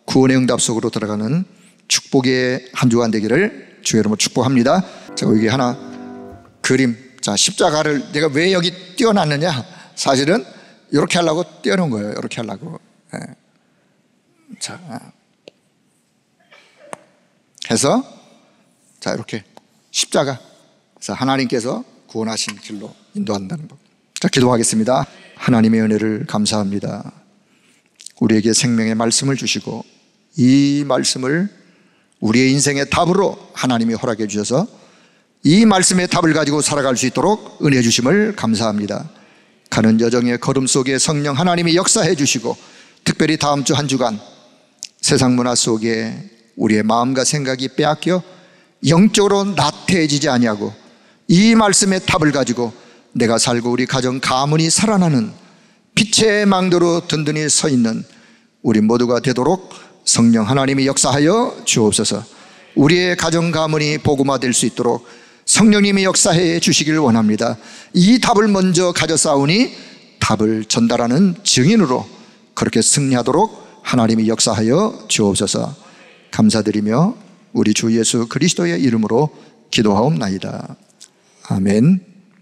구원의 응답 속으로 들어가는 축복의 한 주간 되기를 주의 이름으로 축복합니다. 자, 여기 하나 그림, 자, 십자가를 내가 왜 여기 띄워놨느냐, 사실은 이렇게 하려고 띄워놓은 거예요. 이렇게 하려고. 자, 해서 자, 이렇게 십자가, 그래서 하나님께서 구원하신 길로 인도한다는 것. 자, 기도하겠습니다. 하나님의 은혜를 감사합니다. 우리에게 생명의 말씀을 주시고 이 말씀을 우리의 인생의 답으로 하나님이 허락해 주셔서 이 말씀의 답을 가지고 살아갈 수 있도록 은혜 주심을 감사합니다. 가는 여정의 걸음 속에 성령 하나님이 역사해 주시고, 특별히 다음 주 한 주간 세상 문화 속에 우리의 마음과 생각이 빼앗겨 영적으로 나태해지지 아니하고 이 말씀의 답을 가지고 내가 살고 우리 가정 가문이 살아나는 빛의 망대로 든든히 서 있는 우리 모두가 되도록 성령 하나님이 역사하여 주옵소서. 우리의 가정 가문이 복음화될 수 있도록 성령님이 역사해 주시기를 원합니다. 이 답을 먼저 가져 싸우니 답을 전달하는 증인으로 그렇게 승리하도록 하나님이 역사하여 주옵소서. 감사드리며 우리 주 예수 그리스도의 이름으로 기도하옵나이다. 아멘.